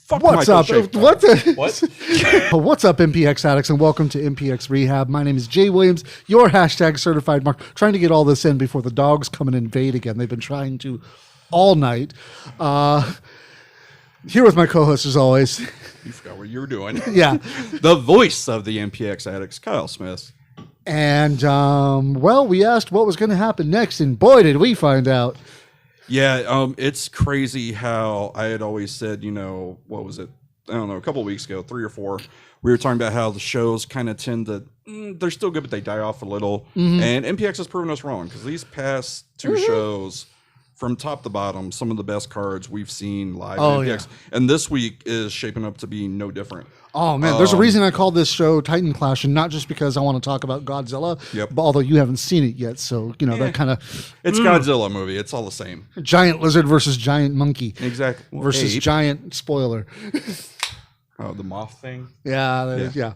Fuck What's Michael up? Schaefer. What's up, MPX addicts, and welcome to MPX Rehab. My name is Jay Williams, your hashtag certified mark. Trying to get all this in before the dogs come and invade again. They've been trying to all night. Here with my co-host as always. You forgot what you were doing. Yeah. The voice of the MPX addicts, Kyle Smith. And, well, we asked what was going to happen next, and boy, did we find out. Yeah, it's crazy how I had always said, what was it? I don't know, a couple of weeks ago, 3 or 4, we were talking about how the shows kind of tend to, they're still good, but they die off a little. Mm-hmm. And MPX has proven us wrong because these past 2 shows, from top to bottom, some of the best cards we've seen live at MPX. Yeah. And this week is shaping up to be no different. Oh, man, there's a reason I called this show Titan Clash, and not just because I want to talk about Godzilla, but although you haven't seen it yet, so, that kind of... It's Godzilla movie. It's all the same. Giant lizard versus giant monkey. Exactly. Well, versus giant spoiler. Oh, the moth thing? Yeah.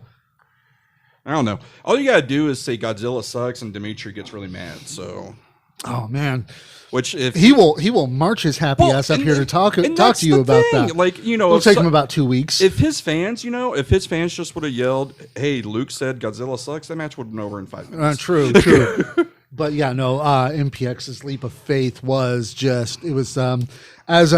I don't know. All you got to do is say Godzilla sucks, and Dimitri gets really mad, so... Oh, man. Which if he will march his happy ass up here to talk to you about that. Like, it'll take him about 2 weeks. If his fans, if his fans just would have yelled, "Hey, Luke said Godzilla sucks," that match would have been over in 5 minutes. True. But yeah, no. MPX's leap of faith was just as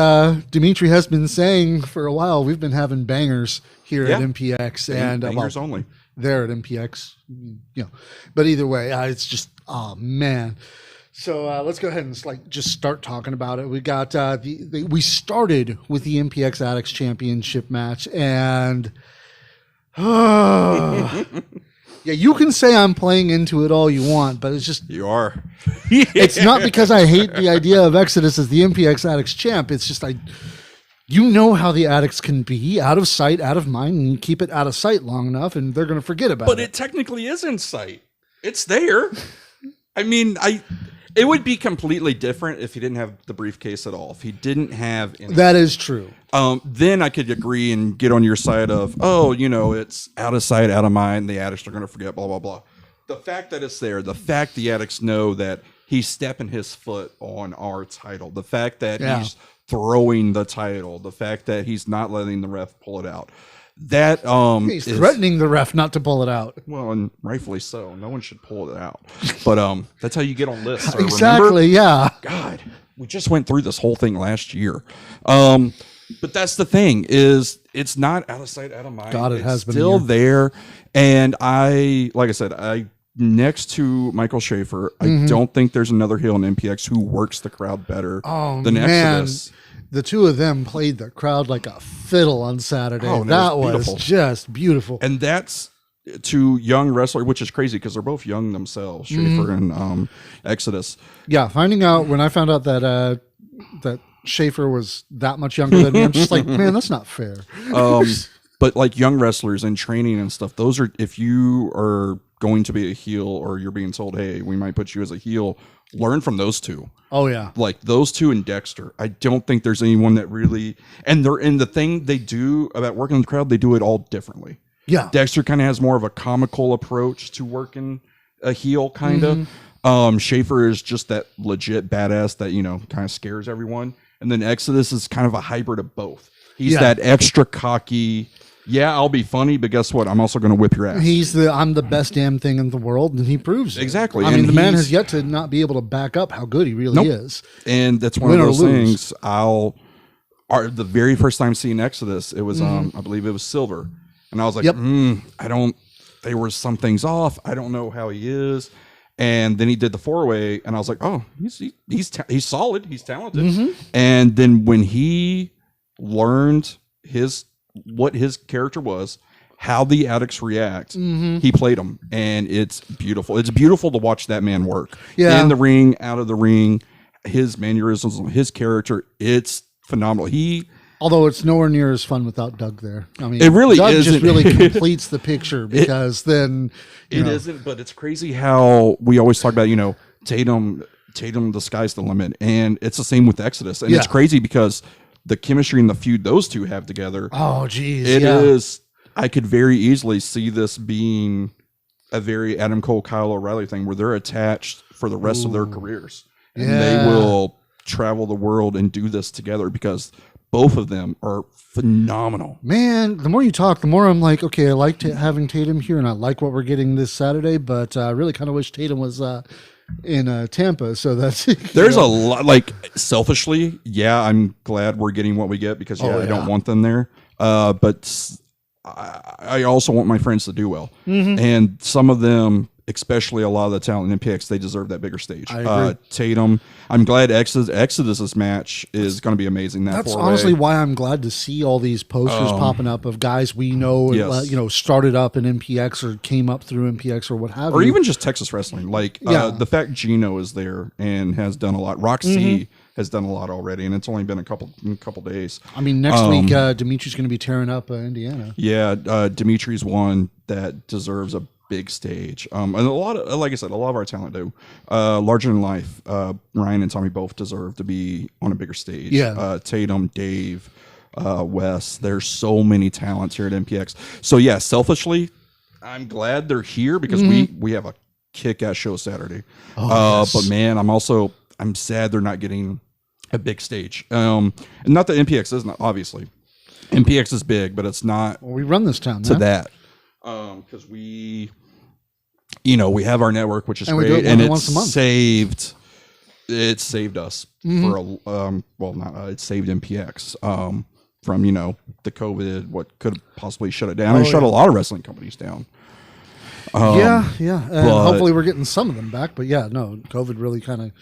Dimitri has been saying for a while. We've been having bangers here at MPX and bangers only there at MPX. But either way, it's just man. So let's go ahead and just start talking about it. We got we started with the MPX Addicts Championship match, and yeah, you can say I'm playing into it all you want, but it's just you are. It's not because I hate the idea of Exodus as the MPX Addicts champ. It's just you know how the addicts can be, out of sight, out of mind, and you keep it out of sight long enough, and they're going to forget about it. But it technically is in sight. It's there. I mean, It would be completely different if he didn't have the briefcase at all. If he didn't have anything. That is true. Then I could agree and get on your side of, it's out of sight, out of mind. The addicts are going to forget, blah, blah, blah. The fact that it's there, the fact the addicts know that he's stepping his foot on our title, the fact that he's throwing the title, the fact that he's not letting the ref pull it out. That he's threatening the ref not to pull it out. Well, and rightfully so. No one should pull it out. But that's how you get on lists. Exactly. Remember? Yeah. God, we just went through this whole thing last year. But that's the thing is it's not out of sight, out of mind. God, it has been still there. And like I said, next to Michael Schaefer, I don't think there's another heel in MPX who works the crowd better than Exodus. The two of them played the crowd like a fiddle on Saturday. That was just beautiful. And that's to young wrestler, which is crazy because they're both young themselves, Schaefer and Exodus. Yeah, when I found out that that Schaefer was that much younger than me, I'm just like, man, that's not fair. But like young wrestlers in training and stuff, those are, if you are going to be a heel or you're being told, hey, we might put you as a heel, learn from those two. Oh yeah. Like those two and Dexter. I don't think there's anyone that really, and they're in the thing they do about working in the crowd, they do it all differently. Yeah. Dexter kind of has more of a comical approach to working a heel kind of. Schaefer is just that legit badass that, kind of scares everyone. And then Exodus is kind of a hybrid of both. He's that extra cocky, I'll be funny, but guess what? I'm also going to whip your ass. I'm the best damn thing in the world, and he proves it. Exactly. I mean, the man has yet to not be able to back up how good he really is. And that's one of those things. The very first time seeing Exodus, it was I believe it was Silver, and I was like, there were some things off. I don't know how he is. And then he did the 4-way, and I was like, oh, he's solid. He's talented. And then when he learned what his character was, how the addicts react, he played them, and it's beautiful. It's beautiful to watch that man work in the ring, out of the ring, his mannerisms, his character. It's phenomenal. Although it's nowhere near as fun without Doug there. I mean, it really Doug isn't. just really completes the picture because then it isn't. But it's crazy how we always talk about Tatum. The sky's the limit, and it's the same with Exodus. And it's crazy because the chemistry and the feud those two have together. Oh, geez. It is. I could very easily see this being a very Adam Cole, Kyle O'Reilly thing where they're attached for the rest of their careers. And they will travel the world and do this together because both of them are phenomenal. Man, the more you talk, the more I'm like, okay, I like having Tatum here, and I like what we're getting this Saturday, but I really kind of wish Tatum was in Tampa. So that's there's a lot. Like selfishly, yeah, I'm glad we're getting what we get because I don't want them there. But I also want my friends to do well, and some of them, especially a lot of the talent in MPX, they deserve that bigger stage. Tatum, I'm glad Exodus's match is going to be amazing. That's honestly why I'm glad to see all these posters popping up of guys we know, started up in MPX or came up through MPX or what have you. Or even just Texas wrestling. Like the fact Gino is there and has done a lot. Roxy has done a lot already, and it's only been a couple days. I mean, next week, Dimitri's going to be tearing up Indiana. Yeah, Dimitri's one that deserves a big stage. And a lot of, like I said, a lot of our talent do. Larger than life, Ryan and Tommy both deserve to be on a bigger stage. Yeah. Tatum, Dave, Wes. There's so many talents here at MPX. So yeah, selfishly, I'm glad they're here because we have a kick-ass show Saturday. But man, I'm sad they're not getting a big stage. And not that MPX isn't, obviously. MPX is big, but it's not. Well, we run this town to that. Because we have our network, which is great, and it saved us for it saved MPX from the COVID, what could possibly shut it down and shut a lot of wrestling companies down. And hopefully we're getting some of them back, but COVID really kind of,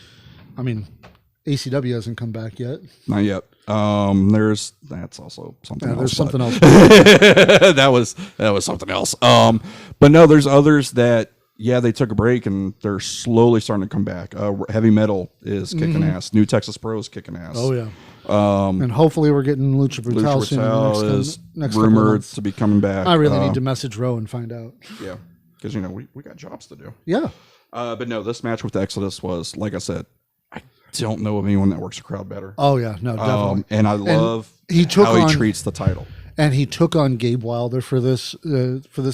ACW hasn't come back yet. Not yet. That's also something else. There's something else. that was something else. But no, there's others that they took a break and they're slowly starting to come back. Heavy Metal is kicking ass. New Texas Pro is kicking ass. Oh yeah. And hopefully we're getting Lucha Brutal soon. Next rumored to be coming back. I really need to message Roe and find out. Yeah, because we got jobs to do. Yeah. But no, this match with Exodus was, like I said, I don't know of anyone that works the crowd better. Oh yeah, no, definitely. And I love how he treats the title. And he took on Gabe Wilder for this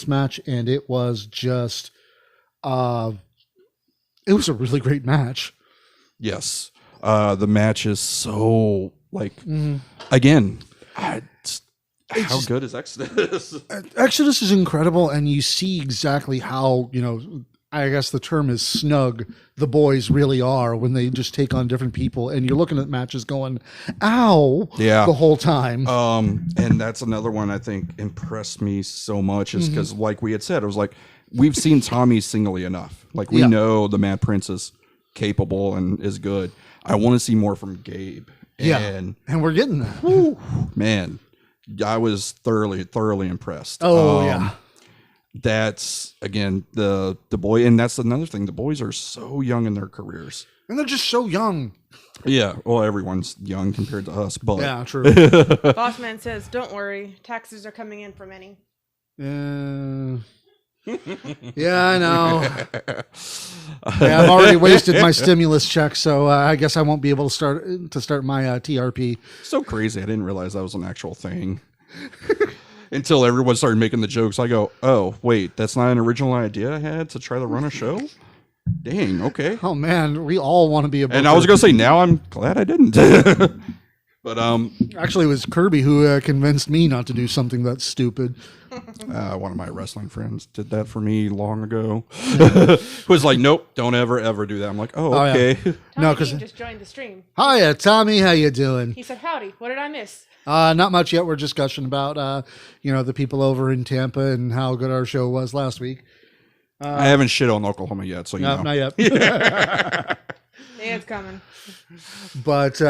match, and it was just, it was a really great match. Yes, the match is so again. How good is Exodus? Exodus is incredible, and you see exactly how I guess the term is snug the boys really are when they just take on different people, and you're looking at matches going, ow, the whole time. And that's another one I think impressed me so much is because like we had said, it was like, we've seen Tommy singly enough. Like we know the Mad Prince is capable and is good. I want to see more from Gabe. And we're getting that. Man, I was thoroughly impressed. That's again the boy, and that's another thing. The boys are so young in their careers, and they're just so young. Yeah, well, everyone's young compared to us, but yeah, true. Bossman says, "Don't worry, taxes are coming in for many." Yeah, I know. I've already wasted my stimulus check, so I guess I won't be able to start my TRP. So crazy! I didn't realize that was an actual thing. Until everyone started making the jokes, I go, "Oh, wait, that's not an original idea I had to try to run a show." Dang, okay. Oh man, we all want to be a booker. And I was gonna say, now I'm glad I didn't. But actually, it was Kirby who convinced me not to do something that's stupid. One of my wrestling friends did that for me long ago. Was like, "Nope, don't ever do that." I'm like, "Oh, okay." Yeah. No, because just joined the stream. Hiya, Tommy. How you doing? He said, "Howdy. What did I miss?" Not much yet. We're just gushing about, the people over in Tampa and how good our show was last week. I haven't shit on Oklahoma yet, so not yet. Yeah, it's coming. But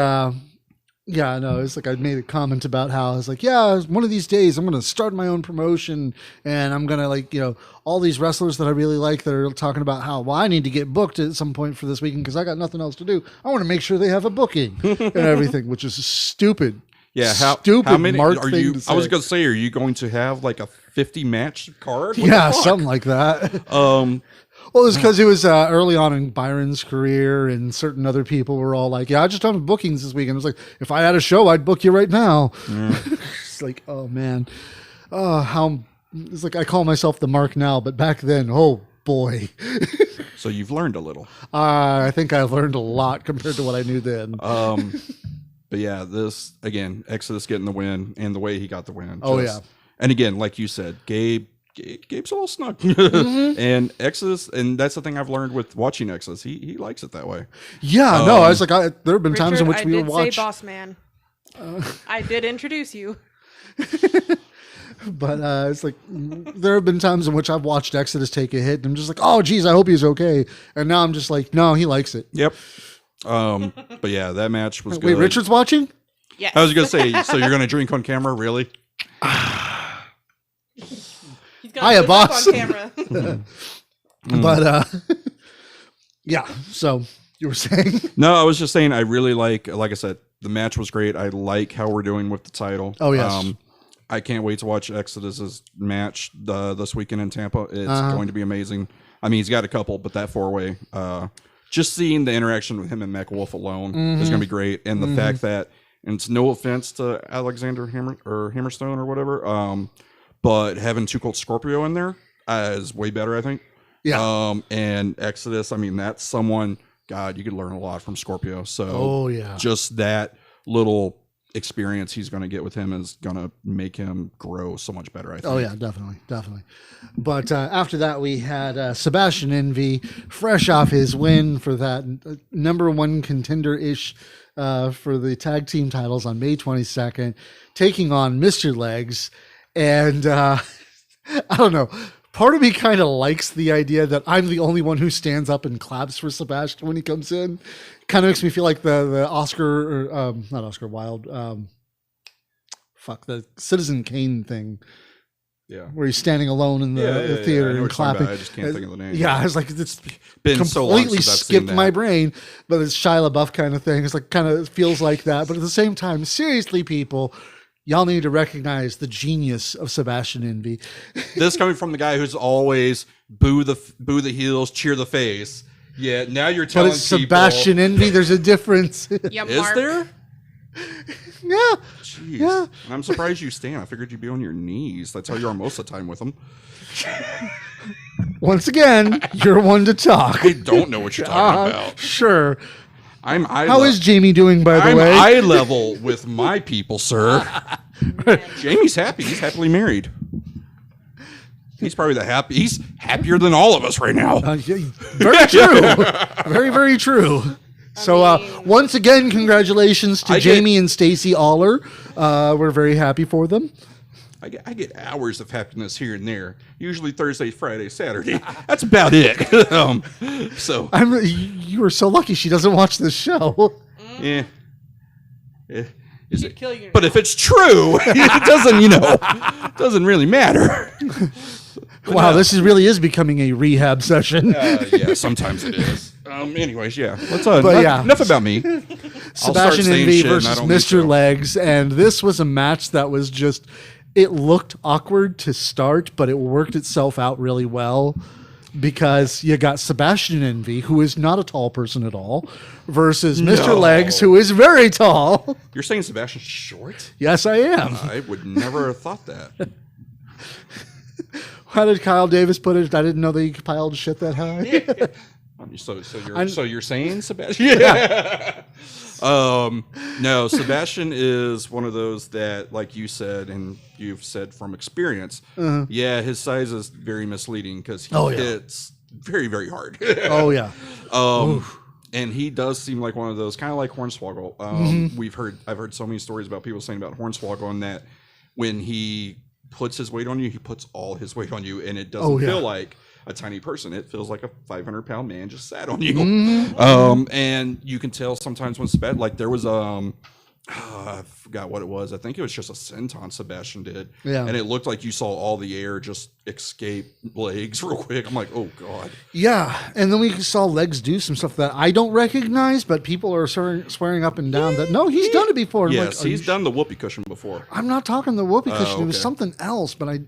it's like I made a comment about how I was like, one of these days I'm going to start my own promotion, and I'm going to all these wrestlers that I really like that are talking about how, I need to get booked at some point for this weekend because I got nothing else to do. I want to make sure they have a booking and everything, which is stupid. Yeah, how many are you? I was gonna say, are you going to have like a 50 match card? What something like that. Well, it's because it was early on in Byron's career, and certain other people were all like, I just don't have bookings this weekend. I was like, if I had a show, I'd book you right now. It's like, oh man, it's like I call myself the Mark now, but back then, oh boy. So you've learned a little. I think I've learned a lot compared to what I knew then. But yeah, this again, Exodus getting the win and the way he got the win. Oh, yeah. And again, like you said, Gabe's a little snug. And Exodus, and that's the thing I've learned with watching Exodus. He likes it that way. Yeah, no, I was like, there have been times in which I we did would watch. say boss man. I did introduce you. But it's like there have been times in which I've watched Exodus take a hit, and I'm just like, oh, geez, I hope he's okay. And now I'm just like, no, he likes it. Yep. But yeah, that match was good. Wait, Richard's watching? Yes. I was gonna say, so you're gonna drink on camera, really? He's gonna Hiya, flip boss. up on camera. But yeah. So you were saying? No, I was just saying I really like I said, the match was great. I like how we're doing with the title. Oh, yes. I can't wait to watch Exodus's match this weekend in Tampa. It's going to be amazing. I mean, he's got a couple, but that 4-way, just seeing the interaction with him and Mac Wolf alone is going to be great. And the fact that, and it's no offense to Alexander Hammerstone or whatever, but having Too Cold Scorpio in there is way better, I think. Yeah. And Exodus, I mean, that's someone, God, you could learn a lot from Scorpio. So Oh, yeah. just that little experience he's going to get with him is going to make him grow so much better, I think. Oh, yeah, definitely. But after that, we had Sebastian Envy, fresh off his win for that number one contender-ish for the tag team titles on May 22nd, taking on Mr. Legs. And I don't know. Part of me kind of likes the idea that I'm the only one who stands up and claps for Sebastian when he comes in. Kind of makes me feel like the Oscar, or, not Oscar Wilde, the Citizen Kane thing. Yeah. Where he's standing alone in the theater and clapping. I just can't think of the name. Yeah, I was like, it's been so long completely since I've seen skipped my that. brain, but it's Shia LaBeouf kind of thing. It's like kind of feels like that. But at the same time, seriously, people, y'all need to recognize the genius of Sebastian Envy. This coming from the guy who's always boo the heels, cheer the face. Yeah, now you're But telling it's people. Sebastian Envy. There's a difference. Yeah, Is Mark. there? Yeah. Jeez. Yeah. And I'm surprised you stand. I figured you'd be on your knees. That's how you are most of the time with them. Once again, you're one to talk. I don't know what you're talking about. Sure. How is Jamie doing, by the I'm way? eye level with my people, sir. Jamie's happy. He's happily married. He's probably he's happier than all of us right now. Very true. Very, very true. So once again, congratulations to Jamie and Stacy Aller. We're very happy for them. I get hours of happiness here and there. Usually Thursday, Friday, Saturday. That's about it. So You were so lucky she doesn't watch this show. yeah. Is it? Kill you But if it's true, it doesn't really matter. Wow, this really is becoming a rehab session. Yeah, sometimes it is. Anyways, yeah. Enough about me. Sebastian Envy versus Mr. Legs, and this was a match that was just. It looked awkward to start, but it worked itself out really well because you got Sebastian Envy, who is not a tall person at all, versus Mr. Legs, who is very tall. You're saying Sebastian's short? Yes, I am. I would never have thought that. How did Kyle Davis put it? I didn't know they piled shit that high. So you're saying Sebastian? Yeah. No, Sebastian is one of those that, like you said, and you've said from experience, yeah, his size is very misleading because he hits very, very hard. Oh, yeah. And he does seem like one of those, kind of like Hornswoggle. I've heard so many stories about people saying about Hornswoggle, and that when he puts his weight on you, he puts all his weight on you, and it doesn't feel like a tiny person. It feels like a 500-pound man just sat on you. And you can tell sometimes when Sebastian, like there was I forgot what it was. I think it was just a senton Sebastian did. Yeah. And it looked like you saw all the air just escape Legs real quick. I'm like, oh God. Yeah. And then we saw Legs do some stuff that I don't recognize, but people are swearing up and down that, no, he's done it before. Yes, he's done the whoopee cushion before. I'm not talking the whoopee cushion. Okay. It was something else, but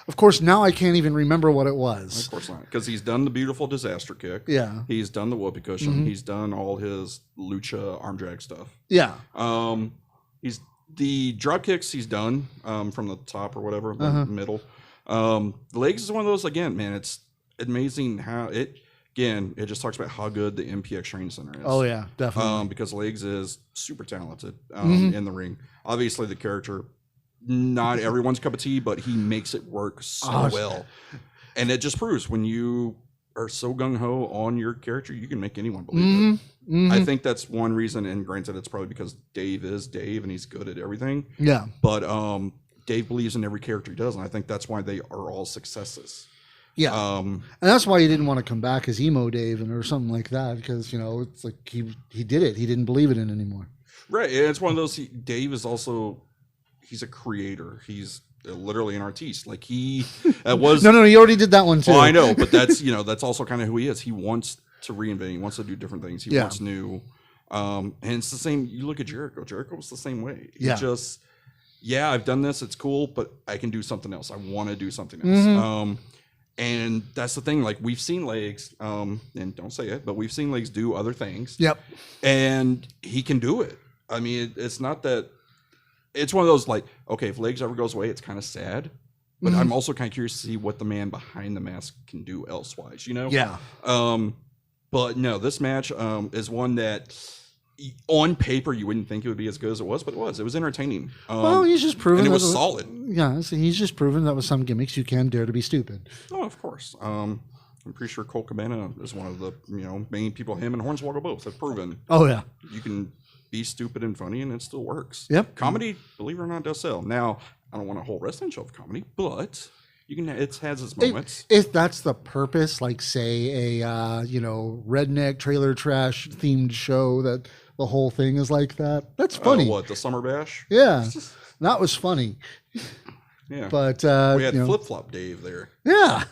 of course, now I can't even remember what it was. Of course not. Because he's done the beautiful disaster kick. Yeah. He's done the whoopee cushion. He's done all his lucha arm drag stuff. Yeah. He's the drop kicks he's done from the top or whatever, the middle. Legs is one of those, again, man, it's amazing how again, it just talks about how good the MPX training center is. Oh yeah, definitely. Because Legs is super talented in the ring. Obviously, the character, not everyone's cup of tea, but he makes it work so well. And it just proves when you are so gung-ho on your character, you can make anyone believe it. I think that's one reason, and granted, it's probably because Dave is Dave and he's good at everything. Yeah. But Dave believes in every character he does, and I think that's why they are all successes. Yeah. And that's why he didn't want to come back as Emo Dave or something like that, because, it's like he did it. He didn't believe it in anymore. Right. And it's one of those, Dave is also, he's a creator. He's literally an artiste. Like he was. No, he already did that one too. Oh, I know, but that's that's also kind of who he is. He wants to reinvent. He wants to do different things. He wants new. And it's the same. You look at Jericho. Jericho was the same way. He just, I've done this. It's cool, but I can do something else. I want to do something else. And that's the thing. Like we've seen Legs, and don't say it, but we've seen Legs do other things. Yep. And he can do it. I mean, it's not that. It's one of those like, okay, if Legs ever goes away, it's kind of sad, but I'm also kind of curious to see what the man behind the mask can do elsewise, Yeah. But no, this match is one that on paper you wouldn't think it would be as good as it was, but it was. It was entertaining. Well, he's just proven and it was solid. Yeah, so he's just proven that with some gimmicks you can dare to be stupid. Oh, of course. I'm pretty sure Colt Cabana is one of the main people. Him and Hornswoggle both have proven. Oh yeah, you can be stupid and funny, and it still works. Yep. Comedy, believe it or not, does sell. Now, I don't want a whole wrestling show of comedy, but you can. It has its moments. If that's the purpose, like say a redneck trailer trash themed show that the whole thing is like that, that's funny. What, the Summer Bash? Yeah, that was funny. Yeah, but we had Flip Flop Dave there. Yeah.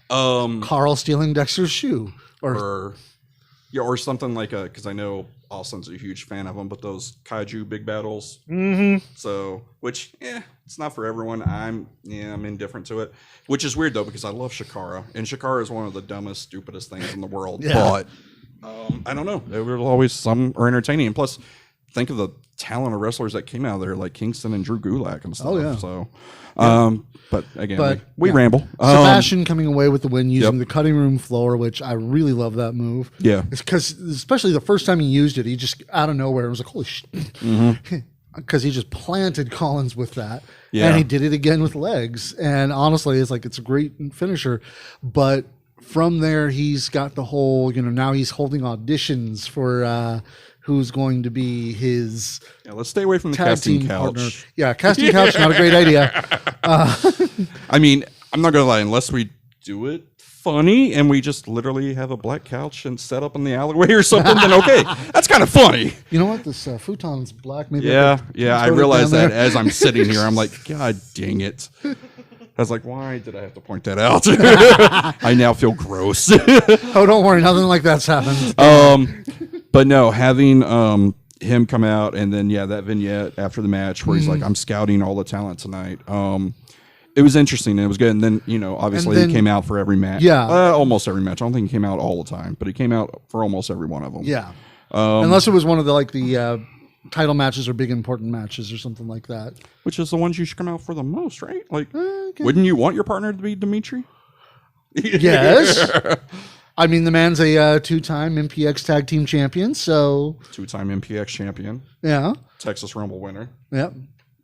Carl stealing Dexter's shoe, or something like because I know Austin's a huge fan of them, but those kaiju big battles. So, which it's not for everyone. I'm indifferent to it, which is weird though because I love Shakara, and Shakara is one of the dumbest, stupidest things in the world. But I don't know. There were always some are entertaining, and plus, think of the talent of wrestlers that came out of there, like Kingston and Drew Gulak and stuff. Oh yeah. So, but again, we ramble. Sebastian coming away with the win using the cutting room floor, which I really love that move. Yeah. It's because, especially the first time he used it, he just out of nowhere, it was like, holy shit. Because he just planted Collins with that. Yeah. And he did it again with Legs. And honestly, it's like, it's a great finisher. But from there, he's got the whole, now he's holding auditions for who's going to be his let's stay away from the casting couch. Partner. Yeah, casting couch, not a great idea. I mean, I'm not going to lie, unless we do it funny and we just literally have a black couch and set up in the alleyway or something, then okay. That's kind of funny. You know what? This futon's black. Maybe I realized that as I'm sitting here. I'm like, God dang it. I was like, why did I have to point that out? I now feel gross. Oh, don't worry. Nothing like that's happened. But no, having him come out and then that vignette after the match where he's like, I'm scouting all the talent tonight. It was interesting and it was good. And then, obviously he came out for every match. Yeah. Almost every match. I don't think he came out all the time, but he came out for almost every one of them. Yeah. Unless it was one of the title matches or big important matches or something like that. Which is the ones you should come out for the most, right? Like, wouldn't you want your partner to be Dimitri? Yes. I mean, the man's a two-time MPX tag team champion, so... Two-time MPX champion. Yeah. Texas Rumble winner. Yep.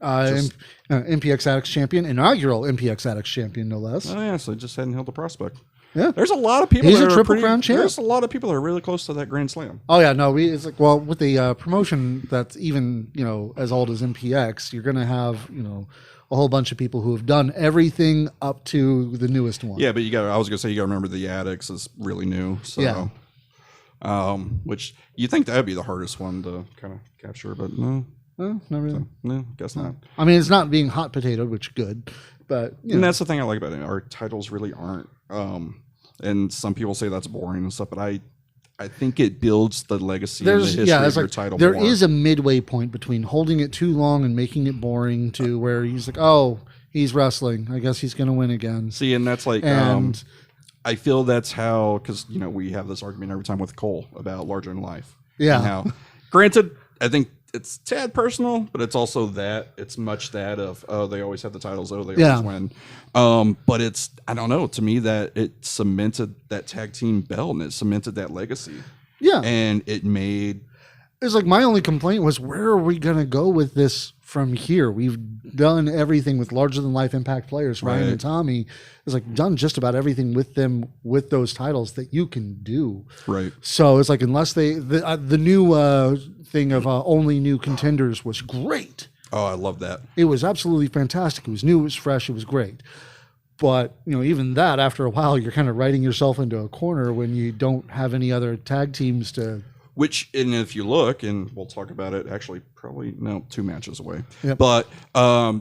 MPX Addicts champion, inaugural MPX Addicts champion, no less. Oh, yeah, so just hadn't held the prospect. Yeah. There's a lot of people He's a Triple Crown champ. There's a lot of people that are really close to that Grand Slam. Oh, yeah, no, it's like, well, with the promotion that's even, as old as MPX, you're going to have, a whole bunch of people who have done everything up to the newest one. Yeah, but I was going to say, you got to remember the Addicts is really new. So, which you think that would be the hardest one to kind of capture, but no. No, not really. So, no, guess not. I mean, it's not being hot potato, which is good, but and that's the thing I like about it. Our titles really aren't. And some people say that's boring and stuff, but I think it builds the legacy and the history of your title. There is a midway point between holding it too long and making it boring to where he's like, oh, he's wrestling. I guess he's going to win again. See, and that's like, I feel that's how, because we have this argument every time with Cole about larger than life. Yeah. And how, granted, I think it's tad personal, but it's also that it's much that of they always have the titles, they always win. But it's I don't know, to me that it cemented that tag team belt and it cemented that legacy. Yeah, and it made. It's like my only complaint was where are we gonna go with this from here? We've done everything with larger than life Impact players, Ryan and Tommy. It's like done just about everything with them with those titles that you can do. Right. So it's like unless the new thing of only new contenders was great. Oh, I love that. It was absolutely fantastic. It was new. It was fresh. It was great. But even that, after a while, you're kind of writing yourself into a corner when you don't have any other tag teams to. Which, and if you look, and we'll talk about it, actually, probably, 2 matches away. Yep. But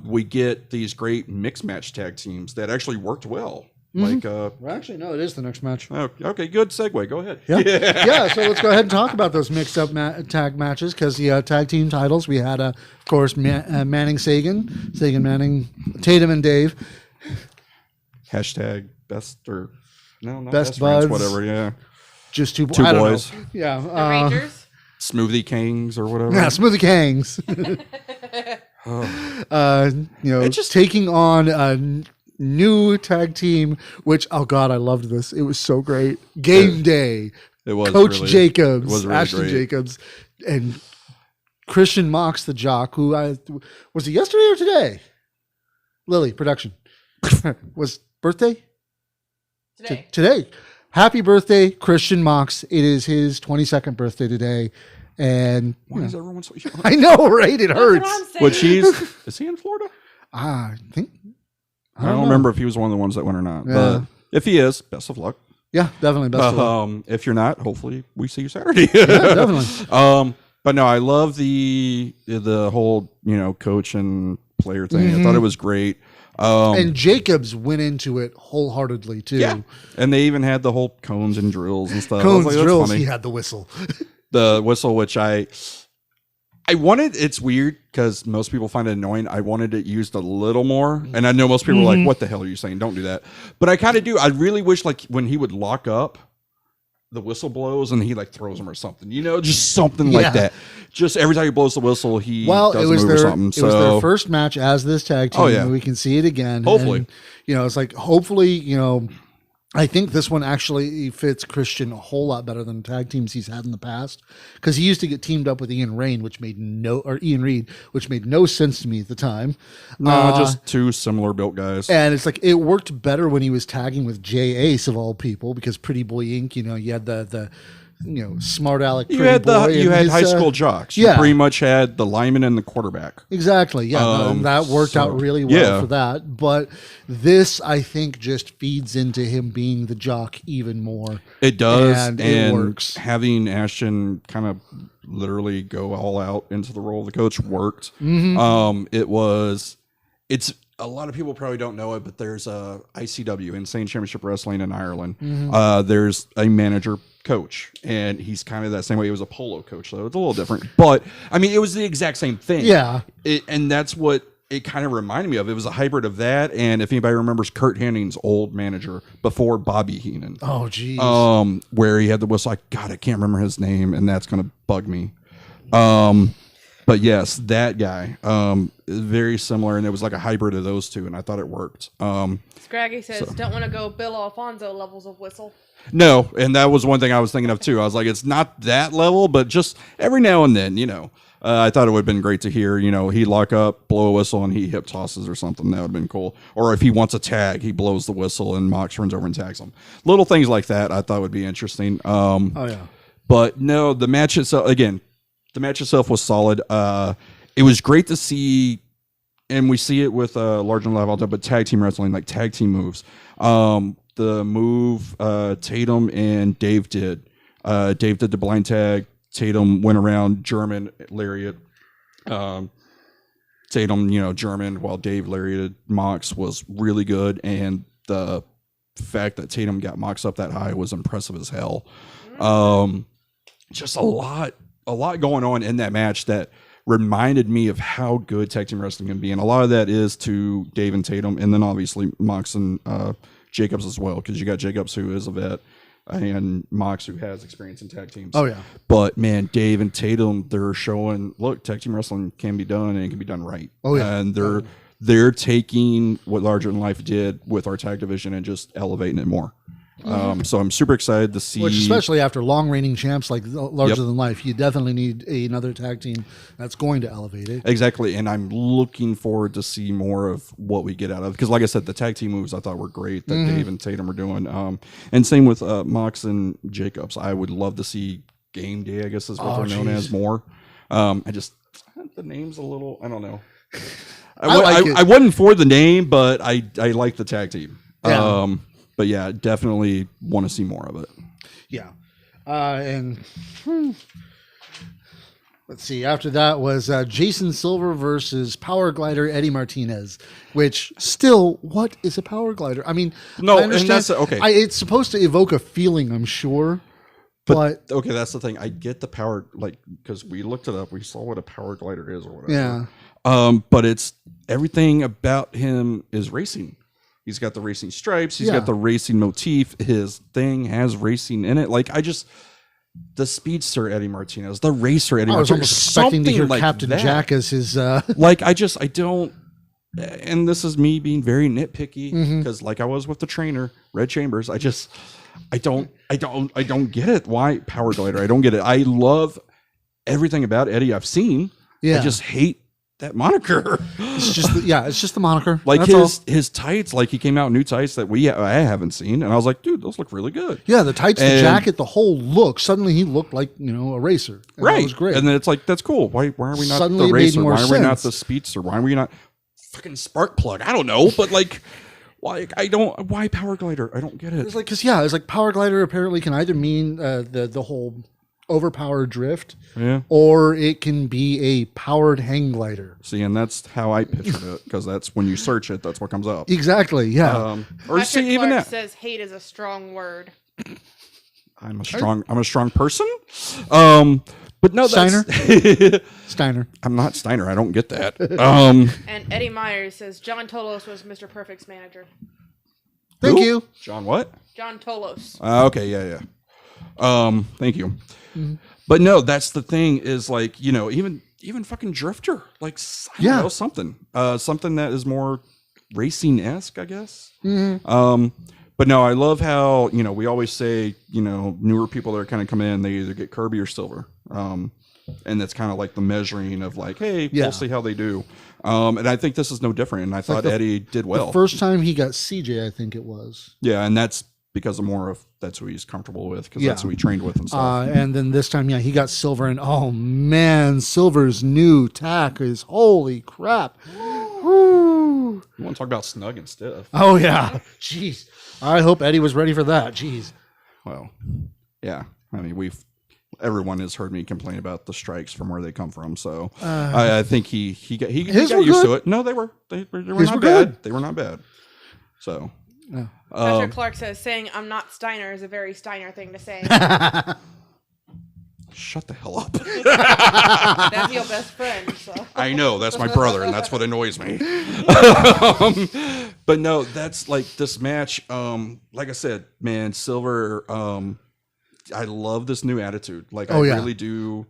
we get these great mixed match tag teams that actually worked well. Mm-hmm. Well, actually, no, it is the next match. Okay, good segue. Go ahead. Yeah, so let's go ahead and talk about those mixed up tag matches because the tag team titles, we had, of course, Manning Sagan, Manning, Tatum and Dave. Hashtag best or, no, not best friends, buds. whatever, yeah. Just two boys. Know. Yeah. The Rangers? Smoothie Kings or whatever. Yeah, Smoothie Kings. Just taking on a new tag team, which, oh God, I loved this. It was so great. Game Day. It was Coach really, Jacobs, it was really Ashton great. Jacobs, and Christian Mox, the jock, who was it yesterday or today? Lily, production. Was birthday? Today. Happy birthday, Christian Mox. It is his 22nd birthday today. And why is everyone so young? I know, right? It hurts. But is he in Florida? I think. I don't remember if he was one of the ones that went or not. Yeah. But if he is, best of luck. Yeah, definitely best of luck. If you're not, hopefully we see you Saturday. Yeah, definitely. But no, I love the whole, coach and player thing. I thought it was great. And Jacobs went into it wholeheartedly too. Yeah, and they even had the whole cones and drills and stuff. Cones, that's drills. funny. He had the whistle. The whistle, which I wanted. It's weird because most people find it annoying. I wanted it used a little more, and I know most people are like, "What the hell are you saying? Don't do that." But I kind of do. I really wish, like, when he would lock up, the whistle blows and he like throws him or something. Just something like that. Just every time he blows the whistle, he does a move or something. It was their first match as this tag team. And we can see it again. Hopefully, and, it's like hopefully, I think this one actually fits Christian a whole lot better than tag teams he's had in the past because he used to get teamed up with Ian Reid, which made no sense to me at the time. No, just two similar built guys. And it's like it worked better when he was tagging with Jay Ace of all people because Pretty Boy Inc. You had the smart aleck. You had high school jocks. You pretty much had the lineman and the quarterback. Exactly. Yeah, that worked out really well for that. But this, I think, just feeds into him being the jock even more. It does, and it works. Having Ashton kind of literally go all out into the role of the coach worked. It's a lot of people probably don't know it, but there's a ICW, Insane Championship Wrestling in Ireland. There's a manager coach, and he's kind of that same way. He was a polo coach, so it's a little different. But I mean, it was the exact same thing. Yeah, and that's what it kind of reminded me of. It was a hybrid of that, and if anybody remembers Kurt Henning's old manager before Bobby Heenan. Oh, geez. Where he had the whistle. I can't remember his name, and that's gonna bug me. But yes, that guy, very similar, and it was like a hybrid of those two, and I thought it worked. Scraggy says, don't want to go Bill Alfonso levels of whistle. No, and that was one thing I was thinking of too. I was like, it's not that level, but just every now and then, I thought it would have been great to hear, he'd lock up, blow a whistle, and he hip tosses or something. That would have been cool. Or if he wants a tag, he blows the whistle, and Mox runs over and tags him. Little things like that I thought would be interesting. But no, the match itself was solid. It was great to see, and we see it with large and live all time, but tag team wrestling, like tag team moves. The move Tatum and Dave did. Dave did the blind tag. Tatum went around German lariat. Tatum, German, while Dave lariated Mox was really good, and the fact that Tatum got Mox up that high was impressive as hell. Just a lot going on in that match that reminded me of how good tag team wrestling can be, and a lot of that is to Dave and Tatum, and then obviously Mox and Jacobs as well, because you got Jacobs, who is a vet. and Mox, who has experience in tag teams. Oh, yeah. But man, Dave and Tatum, they're showing, look, tag team wrestling can be done, and it can be done right. Oh, yeah. And they're taking what Larger Than Life did with our tag division and just elevating it more. So I'm super excited to see. Which, especially after long reigning champs like Larger Than Life, you definitely need another tag team that's going to elevate it. Exactly. And I'm looking forward to see more of what we get out of, because like I said, the tag team moves I thought were great that Dave and Tatum are doing. And same with Mox and Jacobs. I would love to see Game Day, I guess is what they're known as, more. The name's a little, I don't know. I wasn't for the name, but I like the tag team. Yeah. But yeah, definitely want to see more of it. Yeah. Let's see. After that was Jason Silver versus Power Glider Eddie Martinez, which still, what is a Power Glider? I mean, no, I understand. And that's okay. It's supposed to evoke a feeling, I'm sure. But okay, that's the thing. I get the power, like, because we looked it up. We saw what a Power Glider is or whatever. Yeah. But it's everything about him is racing. He's got the racing stripes. He's got the racing motif. His thing has racing in it. Like, the speedster Eddie Martinez, the racer Eddie Martinez. I was almost expecting to hear like Captain that. Jack as his. Like, I don't. And this is me being very nitpicky, because like I was with the trainer, Red Chambers. I don't get it. Why Power Glider? I don't get it. I love everything about Eddie I've seen. Yeah. I just hate that moniker. It's just the moniker. Like That's his tights, like he came out in new tights that I haven't seen, and I was like, dude, those look really good. Yeah, the tights, the jacket, the whole look. Suddenly he looked like, a racer. And Right. That was great. And then it's like, that's cool. Why are we not Suddenly the it made racer? more Why are we not sense. the speedster? Why are we not fucking spark plug? I don't know, but like, why Power Glider? I don't get it. It's like, it's like Power Glider apparently can either mean the whole overpowered drift, or it can be a powered hang glider. See, and that's how I pictured it, because that's when you search it, that's what comes up. Exactly, yeah. Or Patrick see, even Clark that. says hate is a strong word. I'm a strong person. But no, Steiner? that's Steiner. I'm not Steiner. I don't get that. And Eddie Myers says John Tolos was Mr. Perfect's manager. Thank Who? you. John what? John Tolos. Okay, yeah. Thank you. But no, that's the thing is, like, even fucking Drifter, like, I don't know, something that is more racing-esque, I guess. But no, I love how, we always say, newer people that are kind of coming in, they either get Kirby or Silver. And that's kind of like the measuring of like, hey, we'll see how they do. And I think this is no different. And I thought Eddie did well. The first time he got CJ, I think it was. Yeah, and that's because of more of that's who he's comfortable with, because that's who he trained with and stuff. And then this time, he got Silver, and oh man, Silver's new tack is holy crap. Woo. You want to talk about snug and stiff? Oh yeah, jeez. I hope Eddie was ready for that. Jeez. Well, yeah. I mean, everyone has heard me complain about the strikes from where they come from, so I think he got used to it. No, they were not bad. Good. They were not bad. So. Patrick Clark says saying I'm not Steiner is a very Steiner thing to say. Shut the hell up. That's your best friend. So. I know, that's my brother, and that's what annoys me. But no, that's like this match. Like I said, man, Silver. I love this new attitude. Like, I really do.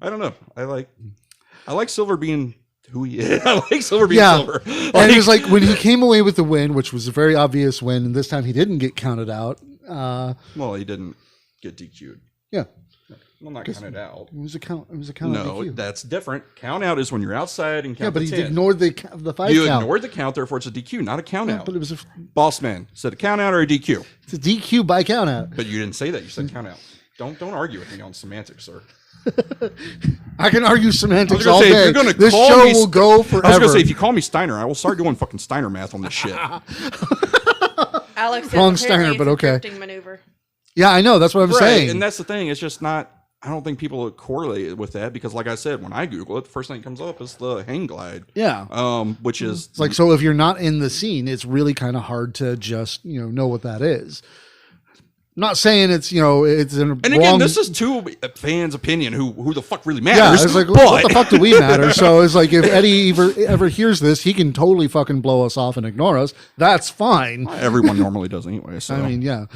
I don't know. I like Silver being who he is. I like Silver being Silver. And it was like when he came away with the win, which was a very obvious win, and this time he didn't get counted out. Well, he didn't get DQ'd. Yeah. Well, not counted out. It was a count. No, DQ. that's different. Count out is when you're outside and count. Yeah, but to he 10. ignored the 5 count. You ignored the count, therefore it's a DQ, not a count out. But it was Boss man said a count out or a DQ. it's a DQ by count out. But you didn't say that. You said count out. Don't argue with me on semantics, sir. I can argue semantics I was all gonna say, day. if you're gonna This call show me will go forever. I was going to say, if you call me Steiner, I will start doing fucking Steiner math on this shit. Alex says Wrong apparently Steiner, it's but a okay. drifting maneuver. Yeah, I know. That's what I'm saying. And that's the thing. It's just not, I don't think people correlate it with that, because like I said, when I Google it, the first thing that comes up is the hang glide. Yeah. Which is It's like, so if you're not in the scene, it's really kind of hard to just, know what that is. Not saying it's, it's in and again, this is two fans' opinion. Who the fuck really matters? Yeah, it's like, what the fuck do we matter? So it's like, if Eddie ever hears this, he can totally fucking blow us off and ignore us. That's fine. Everyone normally does anyway. So I mean, yeah.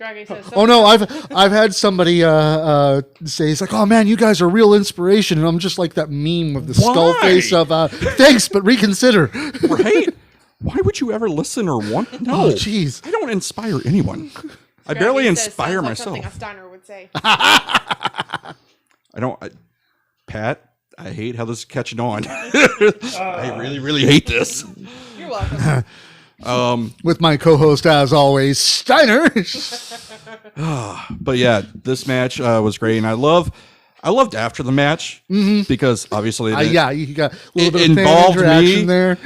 Scraggy says, Oh no, I've had somebody say, he's like, oh man, you guys are real inspiration, and I'm just like that meme of the skull face of thanks, but reconsider. Right? Why would you ever listen or want? No, Oh, jeez. I don't inspire anyone. I barely inspire myself. Something a Steiner would say. I don't. Pat, I hate how this is catching on. I really, really hate this. You're welcome. With my co-host, as always, Steiner. But yeah, this match was great, and I loved after the match because obviously you got a little bit of fan involved interaction me there.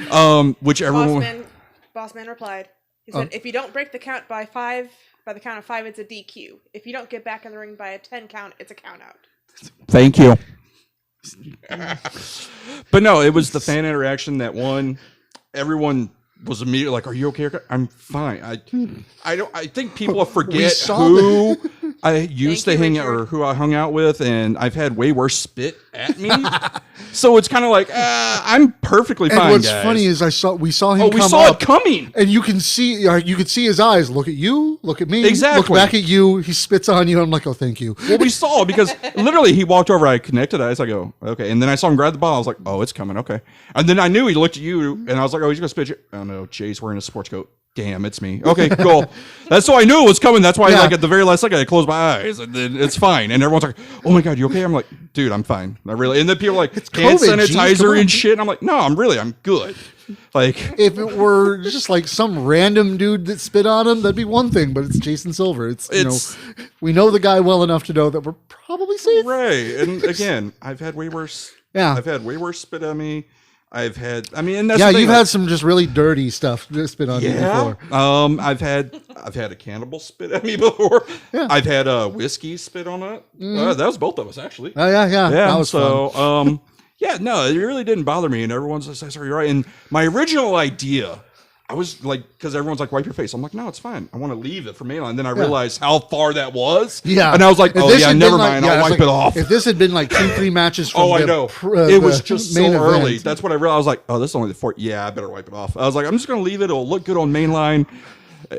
Which everyone. Bossman replied. He said, "If you don't break the count by the count of 5, it's a DQ. If you don't get back in the ring by a 10 count, it's a count out." Thank you. But no, it was the fan interaction that won. Everyone was immediately like, "Are you okay?" I'm fine. I think people forget who I used to hang out or who I hung out with, and I've had way worse spit at me. So it's kind of like I'm perfectly fine. And what's guys. funny is we saw him. We saw it coming, and you could see his eyes. Look at you. Look at me. Exactly. Look back at you. He spits on you. I'm like, oh, thank you. Well, we saw because literally he walked over. I connected eyes. I go, okay, and then I saw him grab the ball. I was like, oh, it's coming. Okay, and then I knew he looked at you, and I was like, oh, he's gonna spit you. Oh no, Jay's wearing a sports coat. Damn, it's me. Okay, cool. That's so I knew it was coming. That's why, like at the very last second, I closed my eyes, and then it's fine. And everyone's like, "Oh my god, you okay?" I'm like, "Dude, I'm fine. I really." And then people are like, "It's hand sanitizer and shit." And I'm like, "No, I'm good." Like, if it were just like some random dude that spit on him, that'd be one thing. But it's Jason Silver. It's we know the guy well enough to know that we're probably safe. Right. And again, I've had way worse. Yeah, I've had way worse spit on me. I've had, and that's the thing, you've had some just really dirty stuff spit on you before. I've had a cannibal spit at me before. Yeah. I've had whiskey spit on it. That was both of us actually. Oh yeah. That was fun. Yeah, no, it really didn't bother me, and everyone's like, "Sorry, you're right." And my original idea, I was like, because everyone's like, "Wipe your face." I'm like, "No, it's fine. I want to leave it for mainline." And then I realized how far that was. Yeah, and I was like, "Oh yeah, never mind. I'll wipe it off." If this had been like 2-3 matches from I know. It was just so early. That's what I realized. I was like, "Oh, this is only the 4th. Yeah, I better wipe it off." I was like, "I'm just gonna leave it. It'll look good on mainline."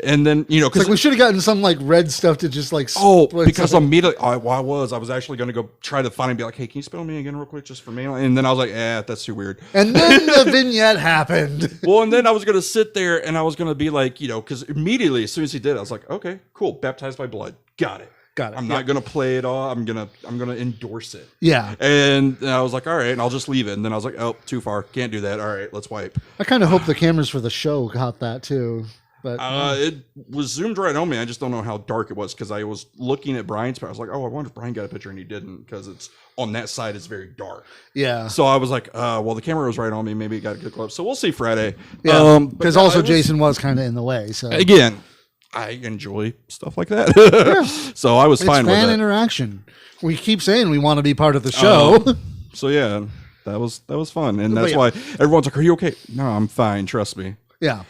And then because we should have gotten some like red stuff to just like because immediately I was actually going to go try to find and be like, hey, can you spit on me again real quick just for me? And then I was like, that's too weird. And then the vignette happened. Well, and then I was going to sit there and I was going to be like, because immediately as soon as he did, I was like, okay, cool, baptized by blood, got it. I'm not gonna play it all. I'm gonna endorse it. Yeah. And I was like, all right, and I'll just leave it. And then I was like, oh, too far, can't do that. All right, let's wipe. I kind of hope the cameras for the show got that too. But it was zoomed right on me. I just don't know how dark it was because I was looking at Brian's. I was like, oh, I wonder if Brian got a picture, and he didn't because it's on that side. It's very dark. Yeah. So I was like, well, the camera was right on me. Maybe it got a good close. So we'll see Friday. Yeah. Because also Jason was kind of in the way. So again, I enjoy stuff like that. So I was fine with it. Fan interaction. We keep saying we want to be part of the show. So yeah, that was fun, and that's why everyone's like, "Are you okay?" No, I'm fine. Trust me. Yeah.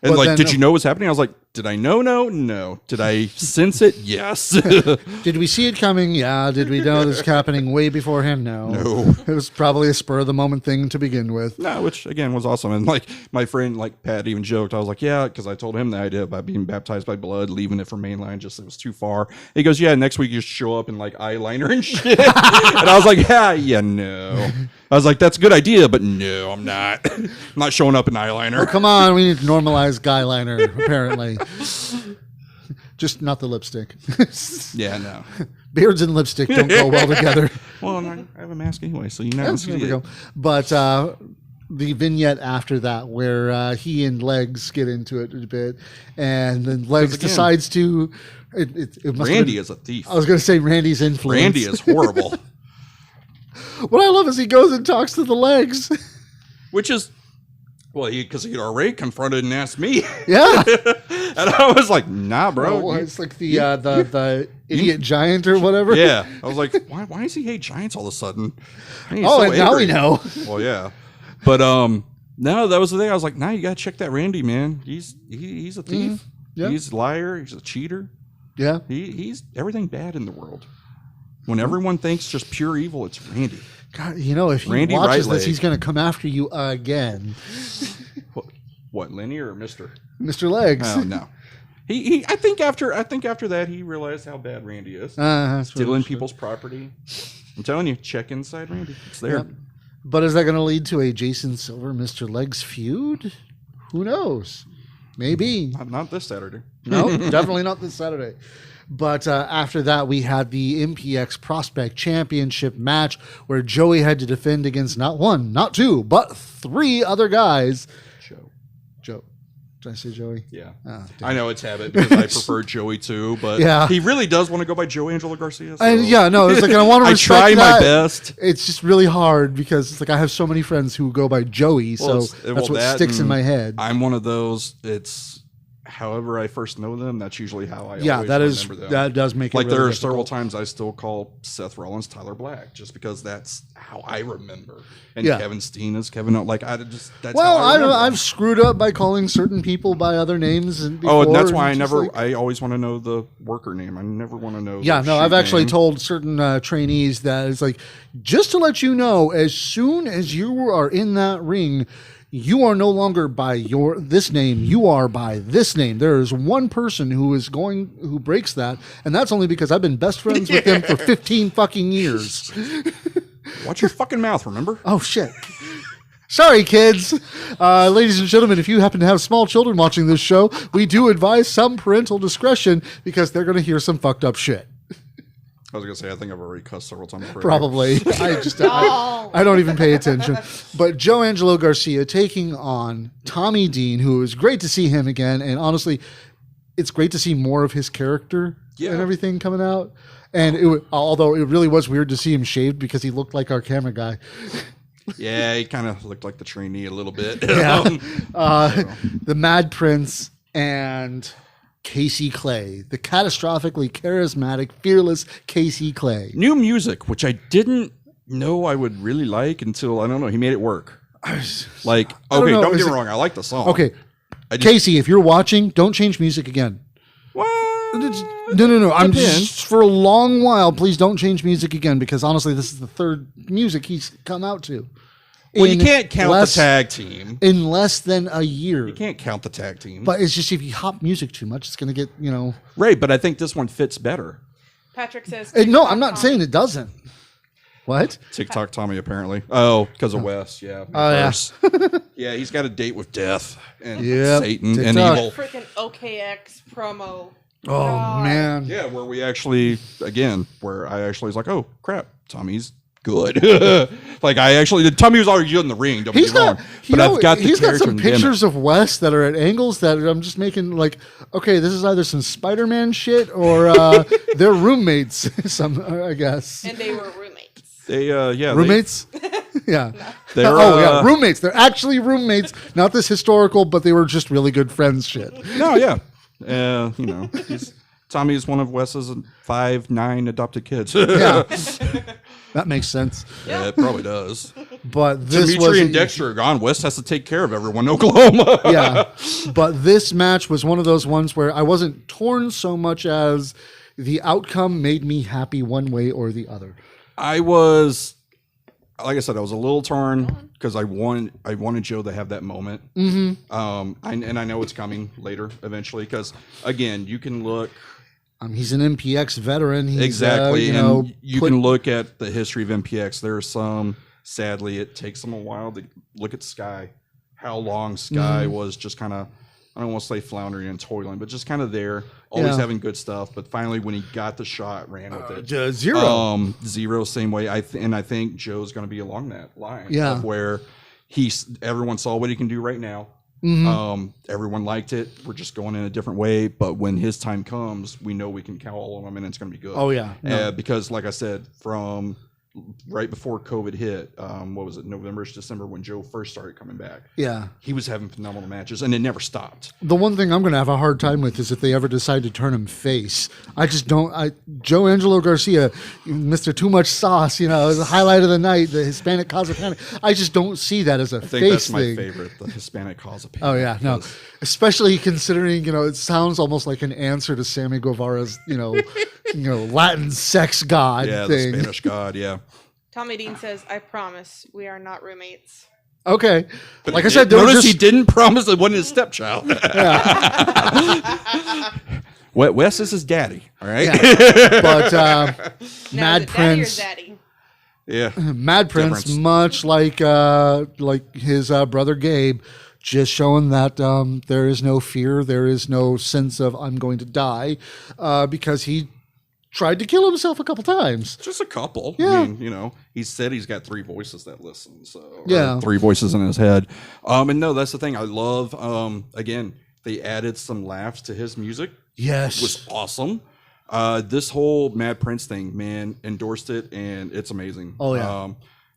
And like, did you know what was happening? I was like, did I know? No. Did I sense it? Yes. Did we see it coming? Yeah. Did we know this was happening way beforehand? No. It was probably a spur of the moment thing to begin with. No, which again was awesome. And like my friend, like Pat, even joked. I was like, yeah, because I told him the idea about being baptized by blood, leaving it for mainline, just it was too far. He goes, yeah, next week you just show up in like eyeliner and shit. And I was like, yeah, no. I was like, that's a good idea, but no, I'm not. I'm not showing up in eyeliner. Oh, come on, we need to normalize guy liner, apparently. Just not the lipstick. Yeah, no. Beards and lipstick don't go well together. Well, I have a mask anyway, so you know. There we go. But the vignette after that, where he and Legs get into it a bit, and then Legs decides to. It must Randy is a thief. I was going to say Randy's influence. Randy is horrible. What I love is he goes and talks to the Legs. Which is, well, because he'd already confronted and asked me. Yeah. And I was like, nah, bro. Well, it's like the idiot giant or whatever. Yeah. I was like, why does he hate giants all of a sudden? And now we know. Well, yeah. But no, that was the thing. I was like, nah, you got to check that Randy, man. He's a thief. Mm-hmm. Yeah. He's a liar. He's a cheater. Yeah. He's everything bad in the world. When everyone thinks just pure evil, it's Randy. God, if he watches this, he's going to come after you again. What, Lenny or Mr.? Mr. Legs. Oh, no. I think after that he realized how bad Randy is. Stealing people's property. I'm telling you, check inside Randy. It's there. Yep. But is that going to lead to a Jason Silver, Mr. Legs feud? Who knows? Maybe. Not this Saturday. No, definitely not this Saturday. But after that, we had the MPX Prospect Championship match where Joey had to defend against not one, not two, but three other guys. Joe. Did I say Joey? Yeah. Oh, I know it's habit because I prefer Joey too, but he really does want to go by Joey Angelo Garcia. So. It's like I want to I try my best. It's just really hard because it's like I have so many friends who go by Joey, so that's what sticks in my head. I'm one of those. It's however I first know them. That's usually how I always remember them. That does make it like really there are difficult. several times I still call Seth Rollins Tyler Black just because that's how I remember. And Kevin Steen is Kevin. Like I just that's how I remember. I've screwed up by calling certain people by other names and that's why I always want to know the worker name. I never want to know. I've actually told certain trainees that it's like just to let you know, as soon as you are in that ring, you are no longer by this name. You are by this name. There is one person who breaks that, and that's only because I've been best friends with them for 15 fucking years. Watch your fucking mouth, remember? Oh, shit. Sorry, kids. Ladies and gentlemen, if you happen to have small children watching this show, we do advise some parental discretion because they're going to hear some fucked up shit. I was going to say, I think I've already cussed several times. Probably. I don't even pay attention. But Joe Angelo Garcia taking on Tommy Dean, who is great to see him again. And honestly, it's great to see more of his character and everything coming out. And although it really was weird to see him shaved because he looked like our camera guy. Yeah, he kind of looked like the trainee a little bit. The Mad Prince and Casey Clay, the catastrophically charismatic, fearless Casey Clay. New music, which I didn't know I would really like until, I don't know, he made it work. Like, okay, don't get me wrong, I like the song. Okay, Casey, if you're watching, don't change music again. What? No. I'm just, for a long while, please don't change music again because honestly, this is the third music he's come out to. Well, you can't count the tag team. In less than a year. You can't count the tag team. But it's just if you hop music too much, it's going to get, Right, but I think this one fits better. Patrick says... No, I'm not saying it doesn't. What? TikTok Tommy, apparently. Oh, because of Wes, yeah. Oh, yeah. Yeah, he's got a date with death and Yep. Satan TikTok. and evil. Freaking OKX promo. Oh, man. Yeah, where I actually was like, oh, crap, Tommy's good. Like, Tommy was already good in the ring, don't get me wrong. But I've got he's got some pictures of Wes that are at angles that I'm just making like, okay, this is either some Spider-Man shit or they're roommates, I guess. And they were roommates. Roommates? Yeah. They're, roommates. They're actually roommates, not this historical, but they were just really good friends shit. No, yeah. Tommy is one of Wes's 5-9 adopted kids. Yeah. That makes sense. Yeah, it probably does. But this Dimitri and Dexter are gone. Wes has to take care of everyone in Oklahoma. Yeah. But this match was one of those ones where I wasn't torn so much as the outcome made me happy one way or the other. I was, like I said, I was a little torn because I wanted Joe to have that moment. Mm-hmm. And I know it's coming later eventually because, again, you can look. He's an MPX veteran. He's, exactly. And you can look at the history of MPX. There are some, sadly, it takes them a while to look at Sky. How long Sky was just kind of, I don't want to say floundering and toiling, but just kind of there, always having good stuff. But finally, when he got the shot, ran with it. Zero, same way. I think Joe's going to be along that line. Yeah. Of where everyone saw what he can do right now. Mm-hmm. Everyone liked it. We're just going in a different way. But when his time comes, we know we can count all of them, and it's going to be good. Oh, yeah. No. Because, like I said, from right before COVID hit, what was it, November, December, when Joe first started coming back. Yeah. He was having phenomenal matches, and it never stopped. The one thing I'm going to have a hard time with is if they ever decide to turn him face. I just don't. Joe Angelo Garcia, Mr. Too Much Sauce, the highlight of the night, the Hispanic cause of panic. I just don't see that as a face thing. I think that's my favorite, the Hispanic cause of panic. Oh, yeah. No. Especially considering, it sounds almost like an answer to Sammy Guevara's, Latin sex god thing. Yeah, the Spanish god, yeah. Tommy Dean says, I promise we are not roommates. Okay. But like I said, there notice was he didn't promise it wasn't his stepchild. Wes is his daddy. All right. Yeah. But Now, Mad is it Prince. Daddy or Zaddy? Yeah. Mad Prince, Difference. much like his brother Gabe, just showing that there is no fear, there is no sense of I'm going to die, because he tried to kill himself a couple times. Just a couple. Yeah. I mean, he said he's got 3 voices that listen. So Yeah. 3 voices in his head. And no, that's the thing. I love. Again, they added some laughs to his music. Yes. It was awesome. This whole Mad Prince thing, man, endorsed it, and it's amazing. Oh, yeah.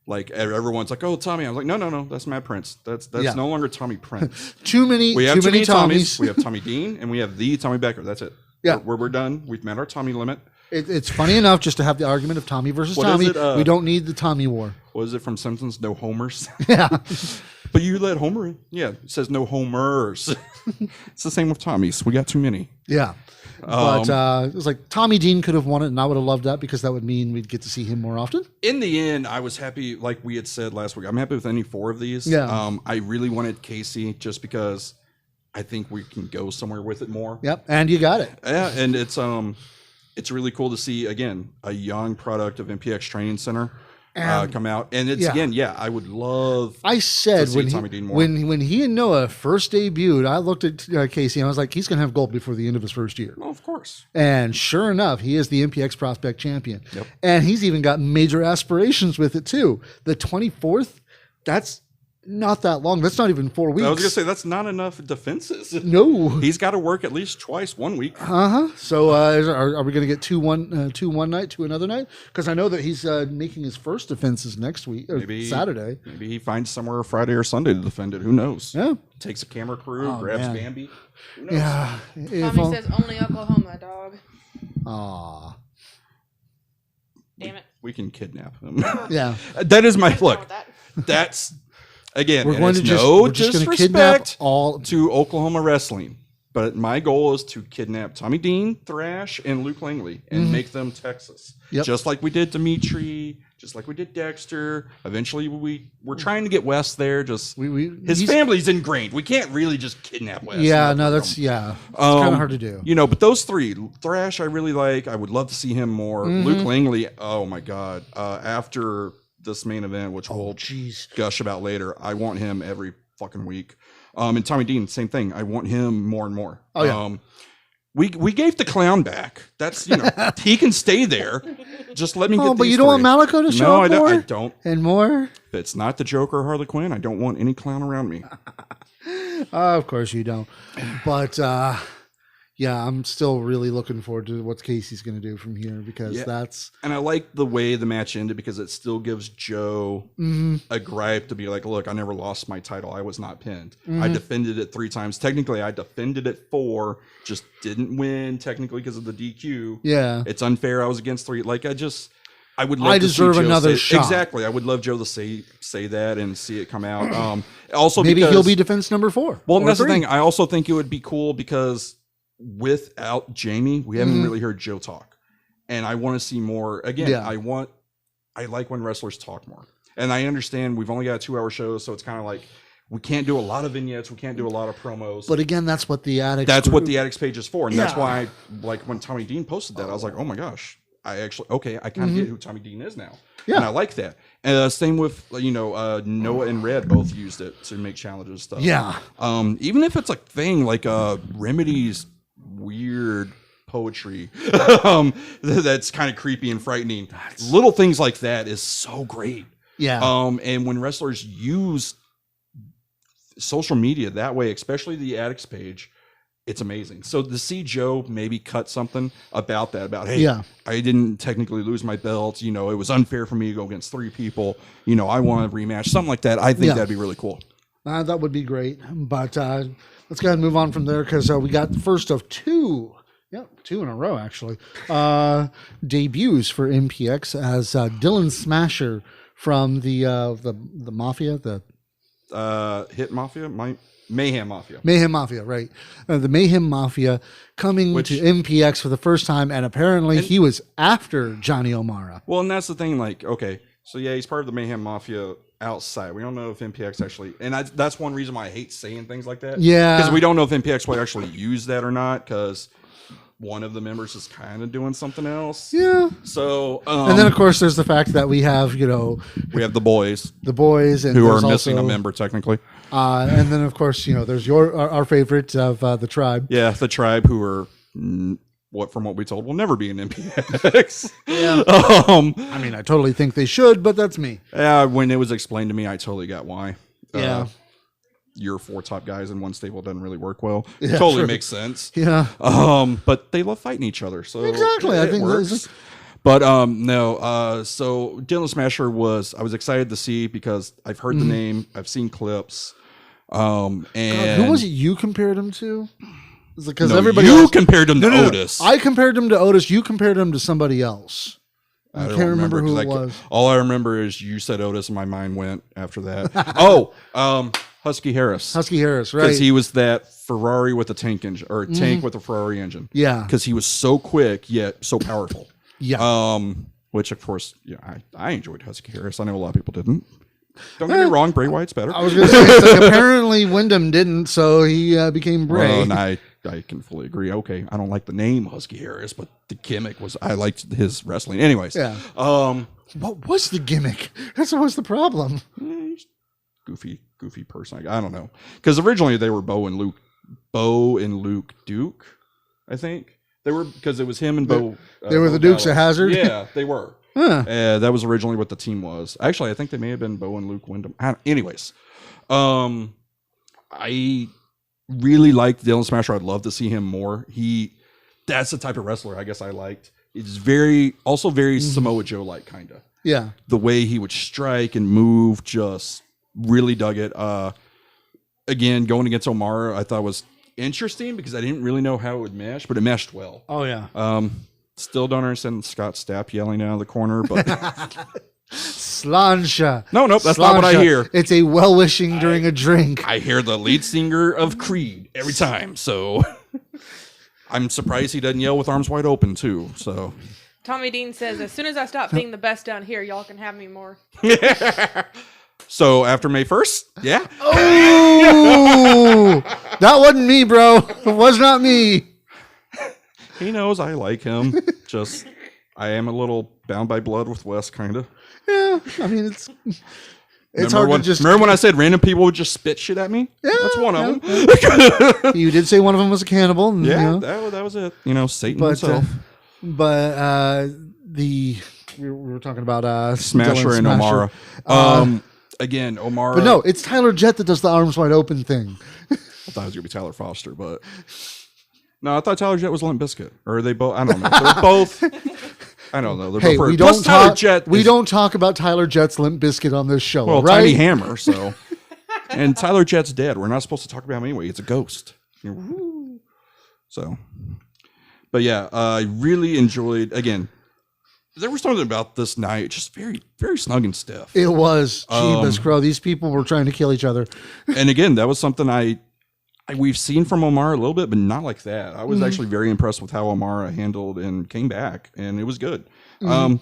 Like everyone's like, "Oh, Tommy." I was like, "No, that's Mad Prince. That's Yeah. no longer Tommy Prince. Too many We have too many Tommies. We have Tommy Dean, and we have the Tommy Becker. That's it. Yeah. We're done. We've met our Tommy limit. It's funny enough just to have the argument of Tommy versus What Tommy. is it, we don't need the Tommy war. What is it from Simpsons? No homers. Yeah. But you let Homer in. Yeah, it says no homers. It's the same with Tommys. We got too many. Yeah. But it was like Tommy Dean could have won it, and I would have loved that because that would mean we'd get to see him more often. In the end, I was happy, like we had said last week. I'm happy with any 4 of these. Yeah. I really wanted Casey just because I think we can go somewhere with it more. Yep. And you got it. Yeah, and it's really cool to see again a young product of MPX Training Center come out, and it's I would love. I said to see when Tommy Dean more. when he and Noah first debuted, I looked at Casey and I was like, he's going to have gold before the end of his first year. Well, of course. And sure enough, he is the MPX Prospect Champion. Yep. And he's even got major aspirations with it too. The 24th, that's not that long. That's not even 4 weeks. I was gonna say that's not enough defenses. No. He's got to work at least twice 1 week. So are we going to get two one night, 2 another night? Because I know that he's making his first defenses next week, or Saturday. Maybe he finds somewhere Friday or Sunday to defend it. Who knows? Yeah. Takes a camera crew, grabs man. Bambi. Who knows? Yeah. Tommy says only Oklahoma, dog. Aw. Damn it. We can kidnap him. Yeah. That is my What's wrong look. with that? That's again. We're and going it's to just no we're just going to kidnap disrespect all. to Oklahoma wrestling, but my goal is to kidnap Tommy Dean, Thrash, and Luke Langley and make them Texas. Yep. Just like we did Dimitri, just like we did Dexter. Eventually, we're trying to get Wes there. Just his family's ingrained. We can't really just kidnap Wes. Yeah, no, that's it's kind of hard to do. But those 3, Thrash, I really like. I would love to see him more. Luke Langley, oh my God! After this main event, which we'll gush about later, I want him every fucking week. And Tommy Dean, same thing. I want him more and more. Oh yeah. We gave the clown back. That's he can stay there. Just let me get. But these you don't 3. want Malico to show up more? I don't. And more? If it's not the Joker or Harley Quinn, I don't want any clown around me. Of course you don't. But yeah, I'm still really looking forward to what Casey's going to do from here because that's. And I like the way the match ended because it still gives Joe a gripe to be like, look, I never lost my title. I was not pinned. I defended it 3 times. Technically, I defended it 4, just didn't win technically because of the DQ. Yeah. It's unfair. I was against 3. Like, I would love I to deserve see Joe another say, shot. Exactly. I would love Joe to say that and see it come out. Also, maybe because, he'll be defense number 4. Well, that's the thing. I also think it would be cool because without Jamie, we haven't really heard Joe talk, and I want to see more. Again, I like when wrestlers talk more, and I understand we've only got a 2-hour show, so it's kind of like we can't do a lot of vignettes, we can't do a lot of promos. But again, that's what the Addicts. That's what the Addicts page is for, and that's why, like when Tommy Dean posted that, I was like, oh my gosh, I kind of get who Tommy Dean is now. Yeah, and I like that. And same with Noah and Red both used it to make challenges and stuff. Yeah. Even if it's a thing like Remedy's weird poetry that's kind of creepy and frightening. Little things like that is so great. Yeah. And when wrestlers use social media that way, especially the Addicts page, it's amazing. So to see Joe maybe cut something about that, hey, I didn't technically lose my belt. It was unfair for me to go against 3 people. I want a rematch, something like that. I think that'd be really cool. That would be great. But let's go ahead and move on from there because we got the first of 2. Yeah, 2 in a row, actually. Debuts for MPX as Dylan Smasher from the Mafia, the Hit Mafia, Mayhem Mafia. Mayhem Mafia, right. The Mayhem Mafia coming to MPX for the first time, and apparently he was after Johnny O'Mara. Well, and that's the thing, like, okay, So yeah, he's part of the Mayhem Mafia outside. We don't know if MPX actually, and that's one reason why I hate saying things like that. Yeah, because we don't know if MPX will actually use that or not. Because one of the members is kind of doing something else. Yeah. So, and then of course there's the fact that we have we have the boys, and who are missing a member technically. And then of course there's our favorite of the tribe. Yeah, the tribe who are. From what we told, will never be an MPX. Yeah. I mean, I totally think they should, but that's me. Yeah, when it was explained to me, I totally got why. Yeah. Your 4 top guys in one stable doesn't really work well. Yeah, totally makes sense. Yeah. But they love fighting each other, so exactly. I think works. But no. So Dylan Smasher I was excited to see because I've heard the name, I've seen clips. And God, who was it you compared him to? Because everybody compared him to Otis. I compared him to Otis. You compared him to somebody else. I can't remember who it was. All I remember is you said Otis, and my mind went after that. Husky Harris. Husky Harris, right? Because he was that Ferrari with a tank engine, or tank with a Ferrari engine. Yeah. Because he was so quick yet so powerful. Yeah. Which of course, I enjoyed Husky Harris. I know a lot of people didn't. Don't get me wrong, Bray Wyatt's better. I was going to say, apparently Wyndham didn't, so he became Bray. Well, and I can fully agree. Okay, I don't like the name Husky Harris, but the gimmick I liked his wrestling. Anyways, yeah. What was the gimmick? That's always the problem. He's goofy person. I don't know, because originally they were Bo and Luke Duke. I think they were, because it was him and Bo. They were the Dukes of Hazzard. Yeah, they were. Huh. That was originally what the team was. Actually, I think they may have been Bo and Luke Wyndham. Anyways, I really liked Dylan Smasher. I'd love to see him more. That's the type of wrestler I guess I liked. It's very Samoa Joe-like, kind of. Yeah. The way he would strike and move, just really dug it. Again, going against Omara, I thought was interesting because I didn't really know how it would mesh, but it meshed well. Oh, yeah. Still don't understand Scott Stapp yelling out of the corner, but Sláinte. Nope, that's not what I hear. It's a well-wishing during a drink. I hear the lead singer of Creed every time, so I'm surprised he doesn't yell with arms wide open too. So Tommy Dean says, as soon as I stop being the best down here, y'all can have me more. So after May 1st, yeah. Oh, that wasn't me, bro. It was not me. He knows I like him. Just, I am a little bound by blood with Wes, kind of. Yeah, I mean, it's hard to just... Remember when I said random people would just spit shit at me? Yeah. That's one of them. You did say one of them was a cannibal. And, yeah, that was it. Satan himself. We were talking about Smasher and Omara. Again, Omara... But no, it's Tyler Jett that does the arms wide open thing. I thought it was going to be Tyler Foster, but... No, I thought Tyler Jett was Limp Bizkit. Or are they both? I don't know. They're both. I don't know. They're both. We don't talk about Tyler Jett's Limp Bizkit on this show. Well, right? Tiny Hammer. So, and Tyler Jett's dead. We're not supposed to talk about him anyway. It's a ghost. So, but yeah, I really enjoyed. Again, there was something about this night, just very, very snug and stiff. It was. Jeebus, Crow. These people were trying to kill each other. And again, that was something we've seen from Omara a little bit, but not like that. I was actually very impressed with how Omara handled and came back, and it was good. I'm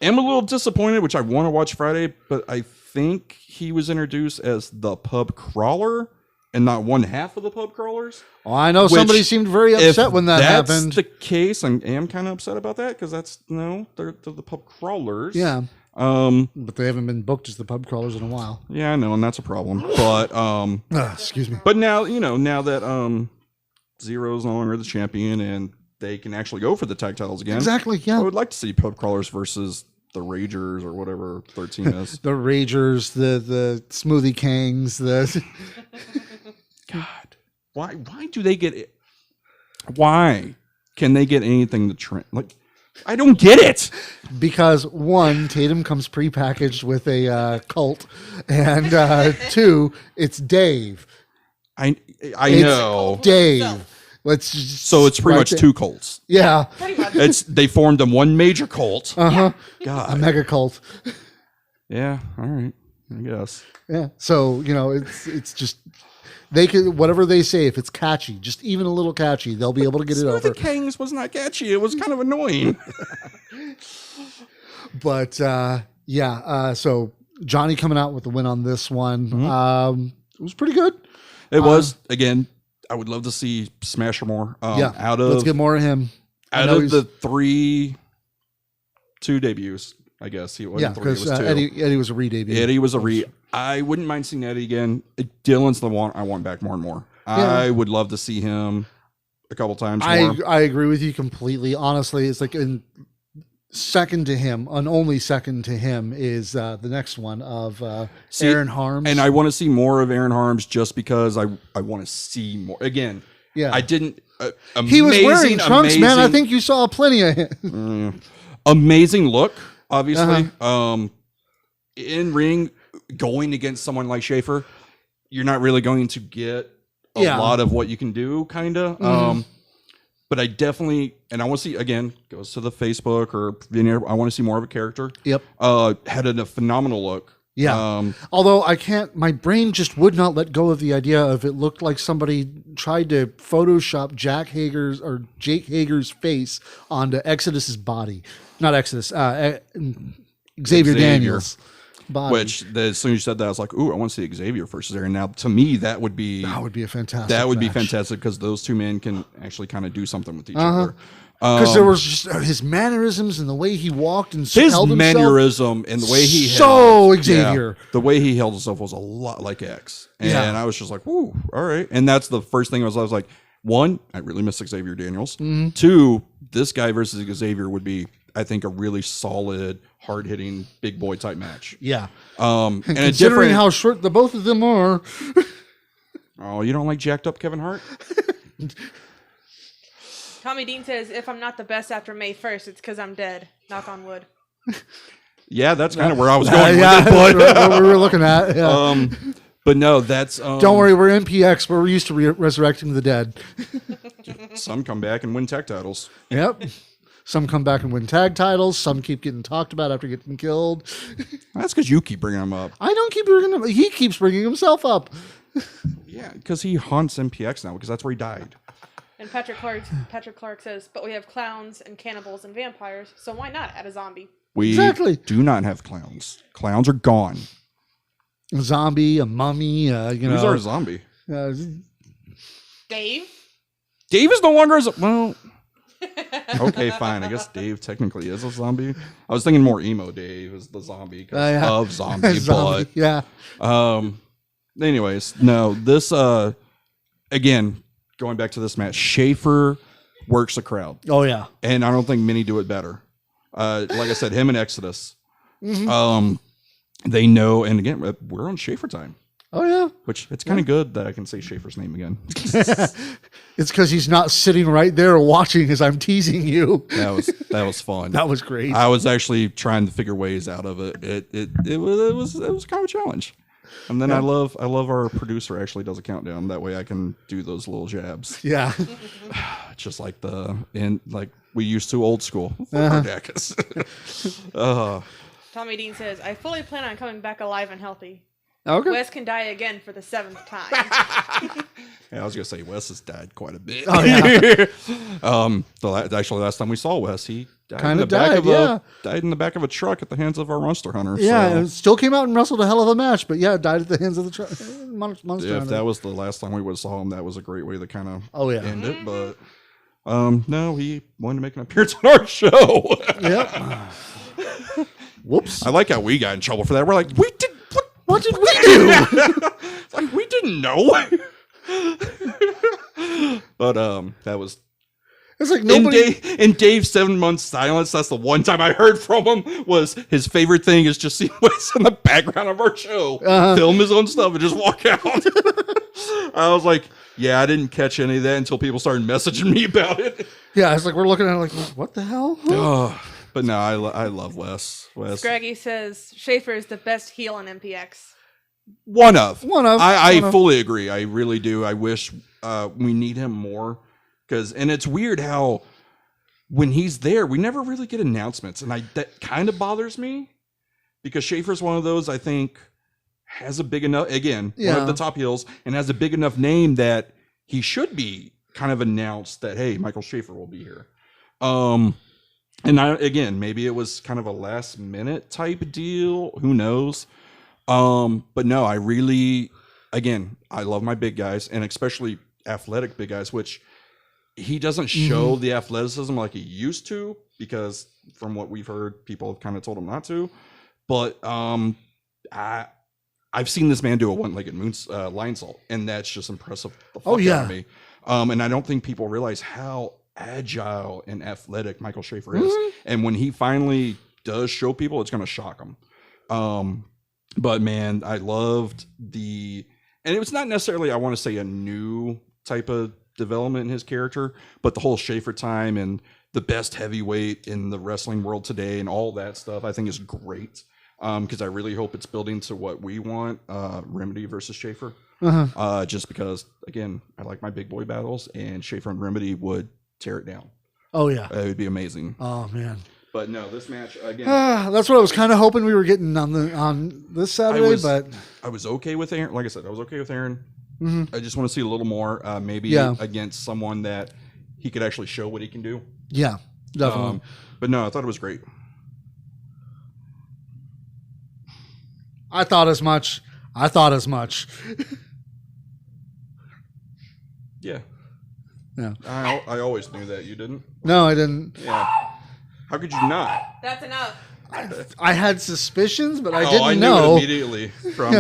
a little disappointed, which I want to watch Friday, but I think he was introduced as the pub crawler and not one half of the pub crawlers. Oh, I know somebody seemed very upset when that happened. If that's the case, I am kind of upset about that because they're the pub crawlers. Yeah. But they haven't been booked as the pub crawlers in a while. Yeah, I know, and that's a problem. But excuse me. But now that Zero's no longer the champion and they can actually go for the tag titles again. Exactly. Yeah. I would like to see pub crawlers versus the Ragers or whatever 13 is. The Ragers, the Smoothie Kangs, God, why do they get it? Why can they get anything to trend? Like, I don't get it. Because one, Tatum comes prepackaged with a cult, and two, it's Dave. I know Dave. Let's just so it's pretty much two cults. Yeah, pretty much. They formed in one major cult. God, a mega cult. Yeah, all right, I guess. Yeah, so it's just. They can, whatever they say, if it's catchy, just even a little catchy, they'll be able to get it over. The Kangs was not catchy. It was kind of annoying. But Yeah. So Johnny coming out with the win on this one. Mm-hmm. It was pretty good. It was, again, I would love to see Smasher more. Let's get more of him. Out of the 2 debuts, I guess. He wasn't 3, it was 2. Eddie was a re-debut. Eddie was a re. I wouldn't mind seeing Eddie again. Dylan's the one I want back more and more. Yeah. I would love to see him a couple times more. I agree with you completely. Honestly, it's like second to him, and only second to him is the next one of Aaron Harms. And I want to see more of Aaron Harms just because I want to see more. Again, I didn't. He was wearing trunks, man. I think you saw plenty of him. Amazing look, obviously. In ring, going against someone like Schaefer, you're not really going to get a lot of what you can do, kind of. But I definitely, and I want to see, again, goes to the Facebook or I want to see more of a character. Yep. Had a phenomenal look. Yeah. Although my brain just would not let go of the idea of it looked like somebody tried to Photoshop Jake Hager's face onto Exodus's body. Not Exodus, Xavier Daniels' body. Which, as soon as you said that, I was like, ooh, I want to see Xavier versus Aaron. Now, to me, that would be a fantastic That would match. be fantastic because those two men can actually kind of do something with each other. Because there was just his mannerisms and the way he walked and his held himself. mannerism and the way he Xavier. The way he held himself was a lot like X. And I was just like, whoo, all right. And that's the first thing I was like, 1, I really miss Xavier Daniels. 2, this guy versus Xavier would be, I think, a really solid, hard-hitting, big boy type match. Yeah. And considering how short the both of them are. Oh, you don't like jacked up Kevin Hart? Tommy Dean says, if I'm not the best after May 1st, it's because I'm dead. Knock on wood. Yeah, that's kind of where I was going with it. But what we were looking at. Yeah. But no, that's... Don't worry, we're MPX. We're used to resurrecting the dead. Some come back and win tech titles. Yep. Some come back and win tag titles. Some keep getting talked about after getting killed. That's because you keep bringing them up. I don't keep bringing them up. He keeps bringing himself up. Yeah, because he haunts MPX now because that's where he died. And Patrick Clark says, but we have clowns and cannibals and vampires, so why not add a zombie? We do not have clowns. Clowns are gone. A zombie, a mummy, Who's our zombie? Dave? Dave is no longer well. Okay, fine. I guess Dave technically is a zombie. I was thinking more emo Dave is the zombie because of zombie, but yeah. Anyways, no. This again, going back to this match, Schaefer works the crowd. Oh yeah, and I don't think many do it better. Like I said, him and Exodus. They know, and again, we're on Schaefer time. Oh yeah, which it's kind of good that I can say Schaefer's name again. It's because he's not sitting right there watching as I'm teasing you. That was fun. That was great. I was actually trying to figure ways out of it. It was kind of a challenge. And then I love our producer actually does a countdown. That way I can do those little jabs. Yeah, just like like we used to old school. Tommy Dean says, I fully plan on coming back alive and healthy. Okay. Wes can die again for the 7th time. Yeah, I was gonna say Wes has died quite a bit. Oh, yeah. Actually, last time we saw Wes, he died died in the back of a truck at the hands of our Monster Hunter. Yeah, so. it still came out and wrestled a hell of a match, but yeah, died at the hands of the Monster Hunter. If that was the last time we would have saw him, that was a great way to kind of end it. But no, he wanted to make an appearance on our show. Yep. Whoops. I like how we got in trouble for that. We're like, what did we do? Like, we didn't know. But that was. It's like nobody. In Dave's 7 months silence, that's the one time I heard from him. Was his favorite thing is just see Wes in the background of our show, film his own stuff, and just walk out. I was like, yeah, I didn't catch any of that until people started messaging me about it. Yeah, it's like we're looking at it like, what the hell? But no, I love Wes. Scraggy says Schaefer is the best heel in MPX. One of. I One fully agree. I really do. I wish we need him more. And it's weird how when he's there, we never really get announcements. And that kind of bothers me because Schaefer's one of those, I think, has a big enough, again, one of the top heels, and has a big enough name that he should be kind of announced that, hey, Michael Schaefer will be here. And again, maybe it was kind of a last minute type deal. Who knows? But no, I really, again, I love my big guys, and especially athletic big guys, which he doesn't show the athleticism like he used to, because from what we've heard, people have kind of told him not to. But I've seen this man do a one-legged lion salt, and that's just impressive. The fuck out of me. And I don't think people realize how agile and athletic Michael Schaefer is. And when he finally does show people, it's going to shock them. But man, I loved and it was not necessarily, I want to say, a new type of development in his character, but the whole Schaefer time and the best heavyweight in the wrestling world today and all that stuff, I think is great. Because I really hope it's building to what we want, Remedy versus Schaefer. Just because, again, I like my big boy battles, and Schaefer and Remedy would tear it down. Oh, yeah. It would be amazing. Oh, man. But no, this match, again. That's what I was kind of hoping we were getting on this Saturday, but I was okay with Aaron. Like I said, I was okay with Aaron. I just want to see a little more, maybe against someone that he could actually show what he can do. Yeah, definitely. But no, I thought it was great. I thought as much. Yeah. Yeah. I always knew that. You didn't? No, I didn't. Yeah. How could you not? That's enough. I had suspicions, but I I didn't knew know. it immediately from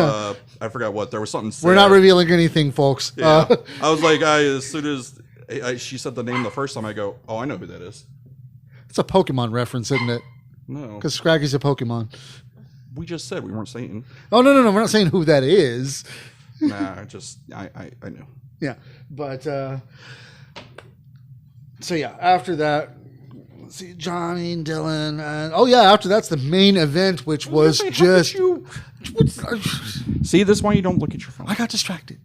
I forgot what. There was something said. We're not revealing anything, folks. Yeah. I was like, as soon as she said the name the first time, I go, oh, I know who that is. It's a Pokemon reference, isn't it? No. Because Scraggy's a Pokemon. We just said we weren't saying. Oh, no. We're not saying who that is. Nah, I knew. Yeah. But, so yeah, after that, let's see, Johnny and Dylan. And, after that's the main event, which was just. See, this is why you don't look at your phone. I got distracted.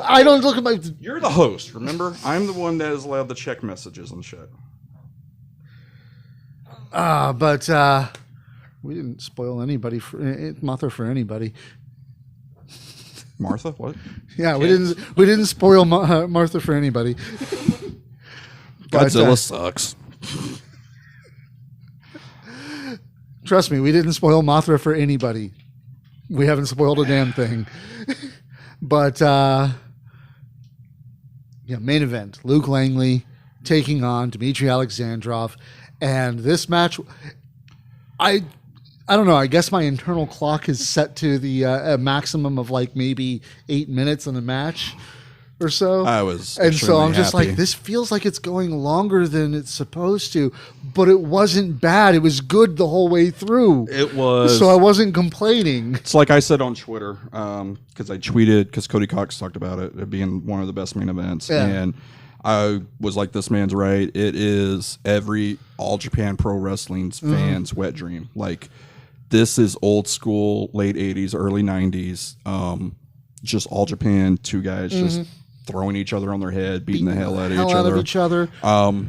I don't look at my. You're the host, remember? I'm the one that is allowed to check messages and shit. But we didn't spoil anybody Martha for anybody. Martha, what? Yeah, we didn't spoil Martha for anybody. Godzilla sucks. Trust me, we didn't spoil Mothra for anybody. We haven't spoiled a damn thing. But main event: Luke Langley taking on Dmitry Alexandrov, and this match, I don't know. I guess my internal clock is set to the maximum of like maybe 8 minutes in a match or so. And so I'm just like, this feels like it's going longer than it's supposed to, but it wasn't bad. It was good the whole way through. It was. So I wasn't complaining. It's like I said on Twitter, because I tweeted, because Cody Cox talked about it being one of the best main events. Yeah. And I was like, this man's right. It is every All Japan Pro Wrestling's fans' wet dream. Like, this is old school, late 80s, early 90s. Just All Japan, two guys just throwing each other on their head, beating the hell out of each other.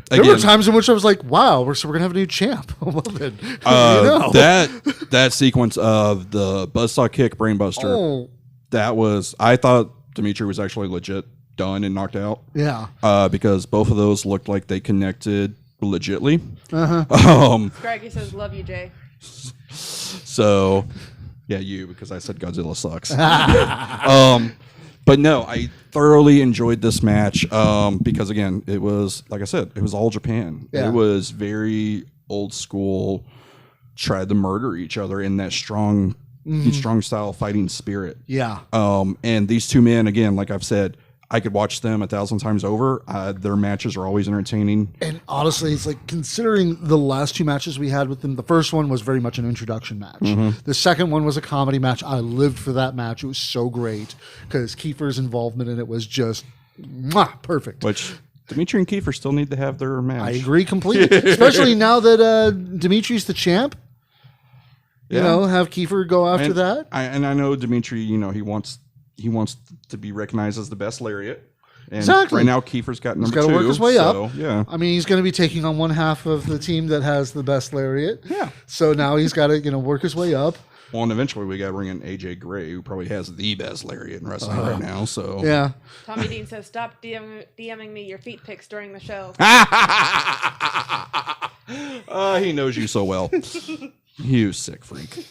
There were times in which I was like, wow, we're going to have a new champ. Well, then, that sequence of the buzzsaw kick, brainbuster, that was, I thought Dimitri was actually legit done and knocked out. Yeah. Because both of those looked like they connected legitly. Greggy says, love you, Jay. So, yeah, because I said Godzilla sucks. But no, I thoroughly enjoyed this match because, again, it was, like I said, it was All Japan. Yeah. It was very old school, tried to murder each other in that strong style fighting spirit. Yeah. And these two men, again, like I've said, I could watch them 1,000 times over. Their matches are always entertaining. And honestly, it's like, considering the last two matches we had with them, the first one was very much an introduction match. The second one was a comedy match. I lived for that match. It was so great because Kiefer's involvement in it was just perfect. Which Dimitri and Kiefer still need to have their match. I agree completely, especially now that Dimitri's the champ. You know, have Kiefer go after that. I know Dimitri, he wants to be recognized as the best lariat. And exactly. Right now, Kiefer's got number 2. He's got to work his way up. Yeah. I mean, he's going to be taking on one half of the team that has the best lariat. Yeah. So now he's got to, work his way up. Well, and eventually we got to bring in AJ Gray, who probably has the best lariat in wrestling right now. So yeah. Tommy Dean says, "Stop DMing me your feet pics during the show." He knows you so well. You sick freak.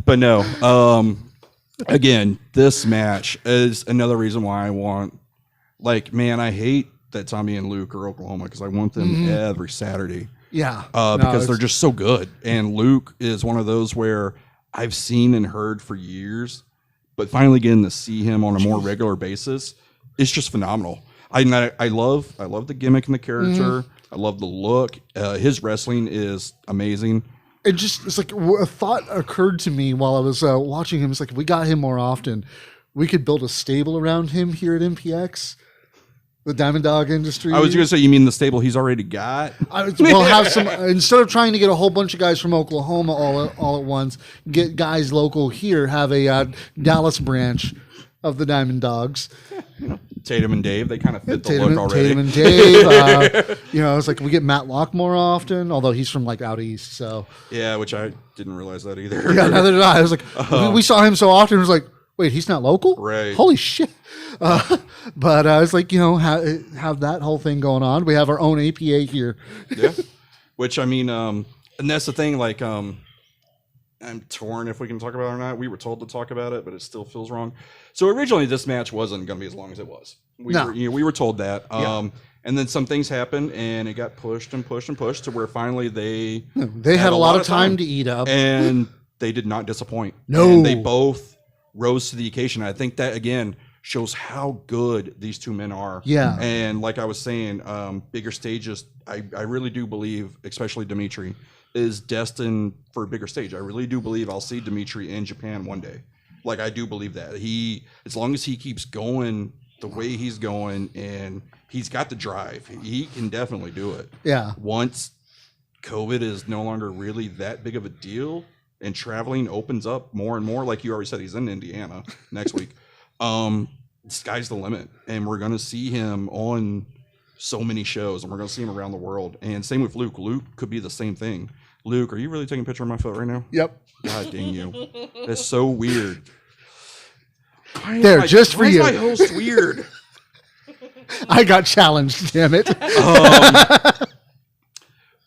But no. Again, this match is another reason why I want. Like, man, I hate that Tommy and Luke are Oklahoma because I want them every Saturday. Yeah. Because they're just so good. And Luke is one of those where I've seen and heard for years, but finally getting to see him on a more regular basis, it's just phenomenal. I love the gimmick and the character. I love the look. His wrestling is amazing. It's like a thought occurred to me while I was watching him. It's like if we got him more often, we could build a stable around him here at MPX. The Diamond Dog industry. I was going to say, you mean the stable he's already got? We'll have some, instead of trying to get a whole bunch of guys from Oklahoma all at once, get guys local here, have a Dallas branch of the Diamond Dogs. Tatum and Dave, they kind of fit the look already. Tatum and Dave. It's like we get Matt Locke more often, although he's from like out east. So yeah, which I didn't realize that either. Yeah, neither did I. I was like, we saw him so often. It was like, wait, he's not local? Right. Holy shit. But it's like, have that whole thing going on. We have our own APA here. Yeah. Which, I mean, and that's the thing, like, I'm torn if we can talk about it or not. We were told to talk about it, but it still feels wrong. So originally this match wasn't going to be as long as it was. We were told that. Yeah. And then some things happened and it got pushed and pushed and pushed to where finally they had a lot of time to eat up. And they did not disappoint. No. And they both rose to the occasion. I think that, again, shows how good these two men are. Yeah. And like I was saying, bigger stages, I really do believe, especially Dimitri, is destined for a bigger stage. I really do believe I'll see Dimitri in Japan one day. Like, I do believe that. As long as he keeps going the way he's going and he's got the drive, he can definitely do it. Yeah. Once COVID is no longer really that big of a deal and traveling opens up more and more, like you already said, he's in Indiana next week. Sky's the limit, and we're going to see him on so many shows, and we're going to see him around the world. And same with Luke. Luke could be the same thing. Luke, are you really taking a picture of my foot right now? Yep. God dang you. That's so weird. Just for you. Why is my host weird? I got challenged, damn it.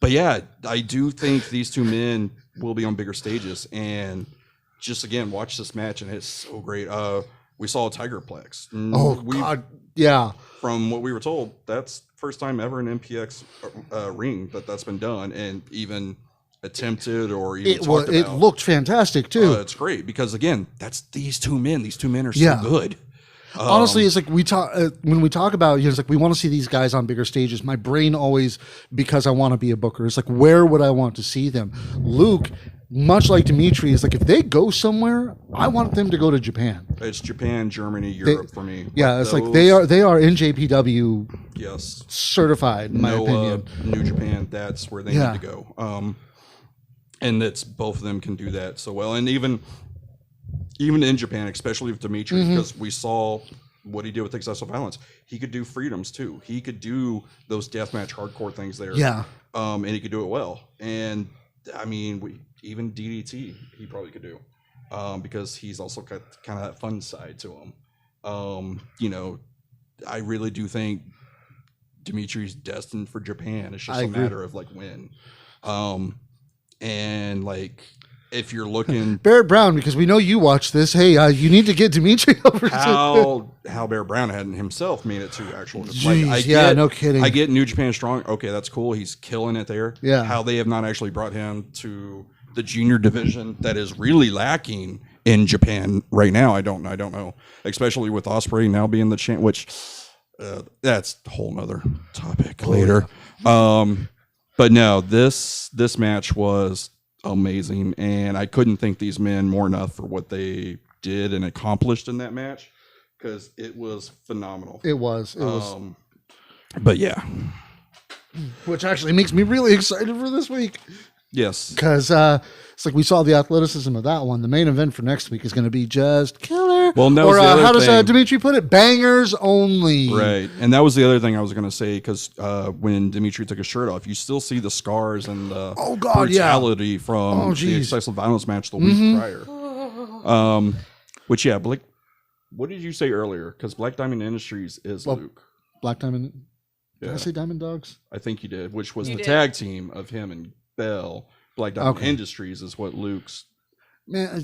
But yeah, I do think these two men will be on bigger stages, and just again, watch this match, and it's so great. We saw a Tigerplex. God, yeah. From what we were told, that's first time ever in MPX ring that's been done, and even attempted or even talked about. It looked fantastic too. It's great because again, that's these two men. These two men are so good. Honestly, it's like we talk when we talk about, it's like we want to see these guys on bigger stages. My brain always, because I want to be a booker, it's like, where would I want to see them? Luke, much like Dimitri, is like, if they go somewhere, I want them to go to Japan. It's Japan, Germany, Europe for me. Yeah, it's like they are NJPW yes certified, in my opinion. New Japan, that's where they need to go. And that's both of them can do that so well. And even in Japan, especially with Dimitri, because we saw what he did with Excessive Violence. He could do freedoms too. He could do those deathmatch hardcore things there. Yeah. And he could do it well. And I mean, even DDT, he probably could do, because he's also got kind of that fun side to him. I really do think Dimitri's destined for Japan. It's just a matter of like when. And like, if you're looking Barrett Brown, because we know you watch this, hey, you need to get Dimitri over how Barrett Brown hadn't himself made it to actual. Jeez, no kidding. I get New Japan Strong. Okay, that's cool. He's killing it there. Yeah. How they have not actually brought him to the junior division that is really lacking in Japan right now. I don't know. Especially with Ospreay now being the champ, which that's a whole nother topic later. But no, this match was amazing, and I couldn't thank these men more enough for what they did and accomplished in that match, because it was phenomenal. It was. But yeah, which actually makes me really excited for this week. Yes, because it's like we saw the athleticism of that one. The main event for next week is going to be just killer. Well, or how does Dimitri put it? Bangers only. Right, and that was the other thing I was going to say, because when Dimitri took his shirt off, you still see the scars and the brutality from the excessive violence match the week prior. Which Blake, what did you say earlier? Because Black Diamond Industries is Luke. Black Diamond. Did I say Diamond Dogs? I think you did, which was You the did. tag team of him and Bell. Black Diamond Industries is what Luke's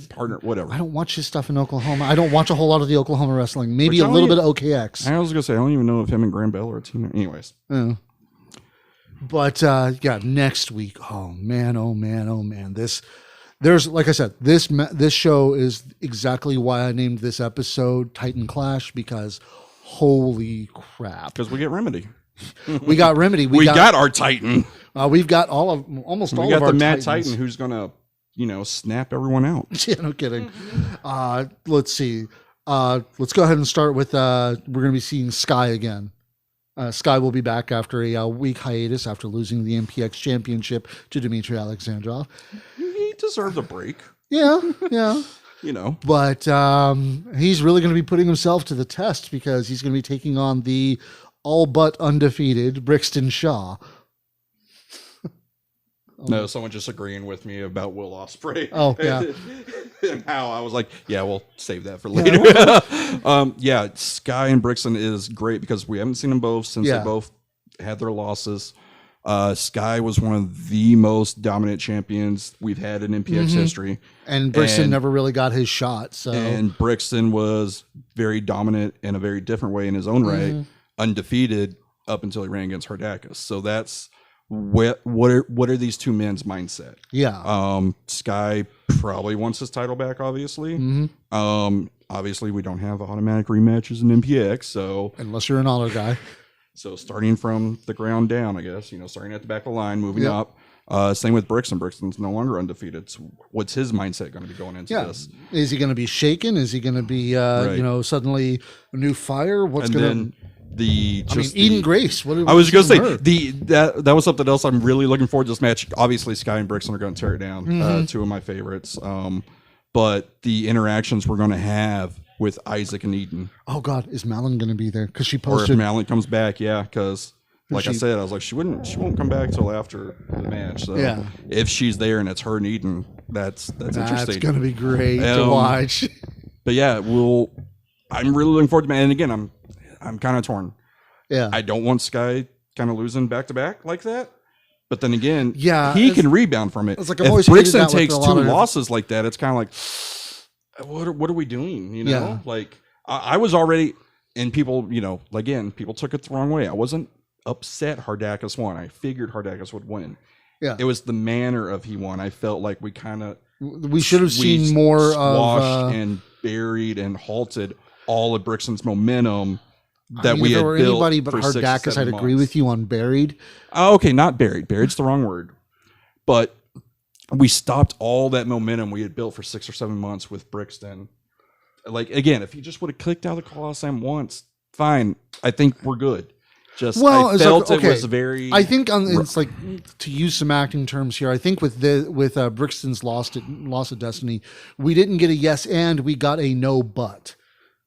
partner, whatever. I don't watch his stuff in Oklahoma. I don't watch a whole lot of the Oklahoma wrestling. Maybe Which a little bit of OKX. I was going to say, I don't even know if him and Graham Bell are a team. Anyways. Yeah. But next week. Oh man. There's like I said, this show is exactly why I named this episode Titan Clash, because holy crap. Because we get Remedy. We got Remedy. We got our Titan. We've got almost all of our. We got the Mad Titans. Titan who's gonna, snap everyone out. Yeah, no kidding. Let's see. Let's go ahead and start with. We're gonna be seeing Sky again. Sky will be back after a week hiatus after losing the MPX championship to Dmitry Alexandrov. He deserves a break. Yeah. But he's really going to be putting himself to the test, because he's going to be taking on the all but undefeated Brixton Shaw. No, someone just agreeing with me about Will Ospreay. Oh, yeah. And how I was like, yeah, we'll save that for later. Sky and Brixton is great because we haven't seen them both since they both had their losses. Sky was one of the most dominant champions we've had in MPX history. And Brixton never really got his shot. So And Brixton was very dominant in a very different way in his own right, undefeated up until he ran against Hardakis. So that's what are these two men's mindset? Yeah. Sky probably wants his title back, obviously. Obviously, we don't have automatic rematches in MPX, so unless you're an honor guy. So starting from the ground down, I guess, starting at the back of the line, moving up. Same with Brixton. Brixton's no longer undefeated. So what's his mindset going to be going into this? Is he going to be shaken? Is he going to be, suddenly a new fire? What's going to... Eden Grace. I was going to say that was something else I'm really looking forward to this match. Obviously, Sky and Brixton are going to tear it down. Two of my favorites. But the interactions we're going to have with Isaac and Eden. Oh God, is Malin going to be there? Because she Or posted. if Malin comes back, because like I said, I was like, she won't come back till after the match. So if she's there and it's her and Eden, that's interesting. That's going to be great to watch. But yeah, I'm really looking forward to it. And again, I'm kind of torn. Yeah. I don't want Sky kind of losing back to back like that. But then again, he can rebound from it. It's like if Brixton takes two losses like that, it's kind of like, what are we doing? Like I was already, and people, people took it the wrong way. I wasn't upset Hardakis won. I figured Hardakis would win. Yeah. It was the manner of he won. I felt like we should have seen more squashed and buried and halted all of Brixton's momentum that we had built. Anybody but Hardakis, I'd agree with you on buried. Oh, okay, not buried. Buried's the wrong word. But we stopped all that momentum we had built for 6 or 7 months with Brixton. Like, again, if he just would have clicked out of the Coliseum once, fine. I think we're good. I felt it was very. I think it's like, to use some acting terms here. I think with Brixton's Lost of Destiny, we didn't get a yes and, we got a no but.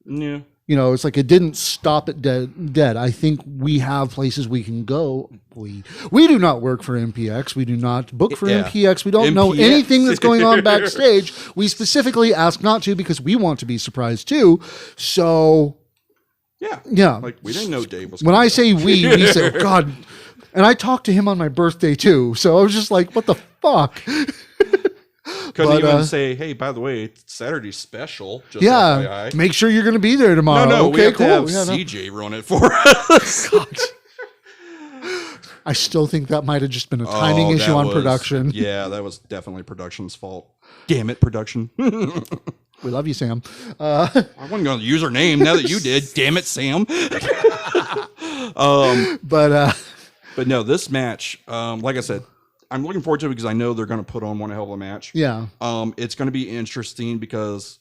Yeah. It's like it didn't stop it dead. I think we have places we can go. We do not work for MPX. We do not book for MPX. We don't know anything that's going on backstage. We specifically ask not to because we want to be surprised too. So, yeah. Like, we didn't know Dave was. When I say we say, oh God. And I talked to him on my birthday too. So I was just like, what the fuck? Couldn't even say, hey, by the way, it's Saturday special. Just FYI. Make sure you're going to be there tomorrow. No, okay, we have cool. to have CJ run it for us. I still think that might have just been a timing issue on production. Yeah, that was definitely production's fault. Damn it, production. We love you, Sam. I wasn't going to use her name now that you did. Damn it, Sam. But no, this match, like I said, I'm looking forward to it because I know they're going to put on one hell of a match. Yeah. It's going to be interesting because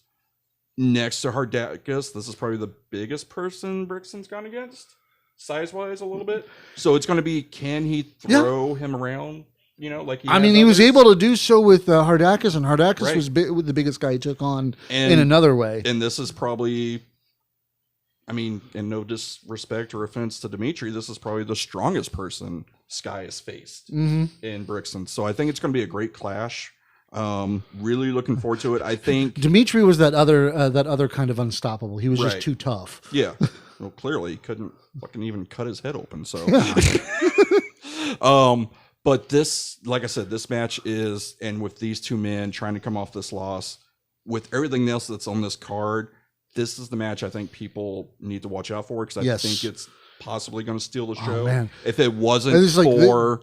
next to Hardakis, this is probably the biggest person Brixton's gone against, size-wise a little bit. So it's going to be, can he throw him around? Like he was able to do so with Hardakis, and Hardakis was the biggest guy he took on in another way. And this is probably, in no disrespect or offense to Dmitry, this is probably the strongest person Sky has faced in Brixton. So I think it's going to be a great clash. Really looking forward to it. I think Dmitry was that other kind of unstoppable. He was just too tough. Yeah. Well, clearly he couldn't fucking even cut his head open. So, but this, like I said, this match is, and with these two men trying to come off this loss, with everything else that's on this card, this is the match I think people need to watch out for, because I think it's possibly going to steal the show. Man. If it wasn't for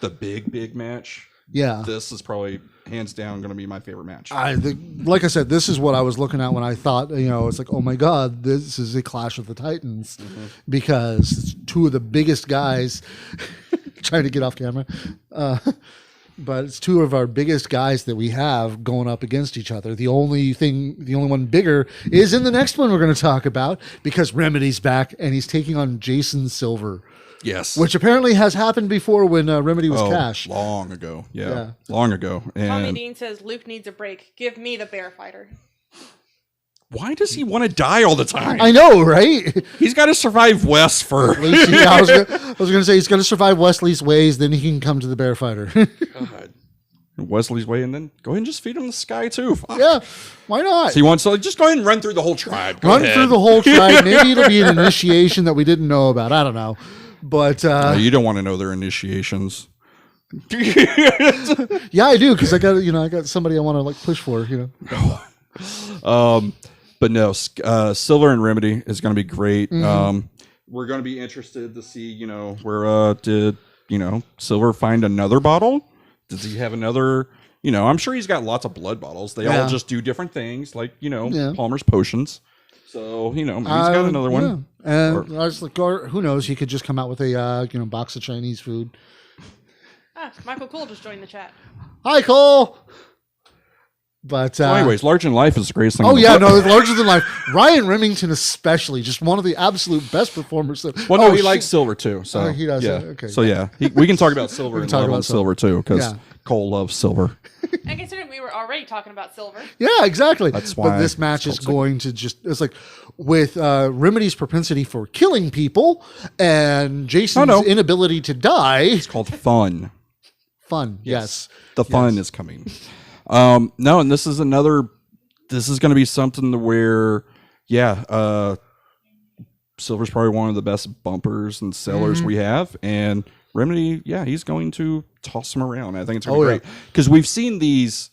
the big match, this is probably hands down going to be my favorite match. Like I said, this is what I was looking at when I thought, it's like, oh my God, this is a Clash of the Titans, because it's two of the biggest guys trying to get off camera. But it's two of our biggest guys that we have going up against each other. The only one bigger is in the next one we're going to talk about, because Remedy's back and he's taking on Jason Silver. Yes. Which apparently has happened before when Remedy was Cash. Long ago. Yeah. Long ago. And Tommy Dean says, Luke needs a break. Give me the bear fighter. Why does he want to die all the time? I know, right? He's got to survive Wes first. I was going to say he's going to survive Wesley's ways, then he can come to the bear fighter. God. Wesley's way, and then go ahead and just feed him the sky too. Fuck. Yeah, why not? So he wants to just go ahead and run through the whole tribe. Through the whole tribe. Maybe it'll be an initiation that we didn't know about. I don't know. But you don't want to know their initiations. Yeah, I do, because I got somebody I want to like push for. But no, Silver and Remedy is going to be great. We're going to be interested to see, where did Silver find another bottle? Does he have another? I'm sure he's got lots of blood bottles. They all just do different things, like Palmer's potions. So he's got another one. And I was like, or who knows? He could just come out with a box of Chinese food. Michael Cole just joined the chat. Hi, Cole. But anyways, Larger Than Life is the greatest thing. Oh yeah, no, Larger Than Life. Ryan Remington especially, just one of the absolute best performers. Well, no, he likes Silver too. So he does. Yeah. Okay. So yeah, we can talk about Silver and love on Silver too, because Cole loves Silver. And considering we were already talking about Silver. Yeah, exactly. That's why. But this match is going to it's like with Remedy's propensity for killing people and Jason's inability to die. It's called fun. Fun, yes. The fun is coming. No, and this is going to be something to where, Silver's probably one of the best bumpers and sellers we have, and Remedy, he's going to toss him around. I think it's going to be great, because we've seen these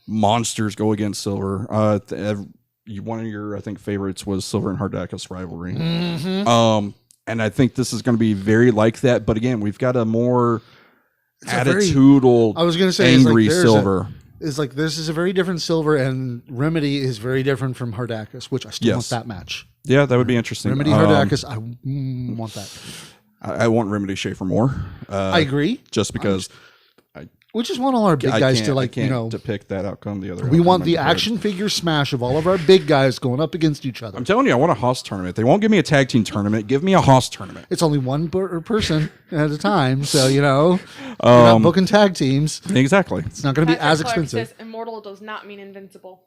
monsters go against Silver. One of your, I think, favorites was Silver and Hardacus rivalry. And I think this is going to be very like that, but again, we've got a more attitudinal, I was going to say, angry Silver. It's like this is a very different Silver, and Remedy is very different from Hardacus, which I still want that match. Yeah, that would be interesting. Remedy Hardacus, I want that. I want Remedy Schaefer more. I agree. Just because we just want all our big guys to depict that outcome. The other we want the action figure smash of all of our big guys going up against each other. I'm telling you, I want a Haas tournament. They won't give me a tag team tournament. Give me a Haas tournament. It's only one person at a time, so you're not booking tag teams. Exactly. It's not going to be as expensive. Says immortal does not mean invincible.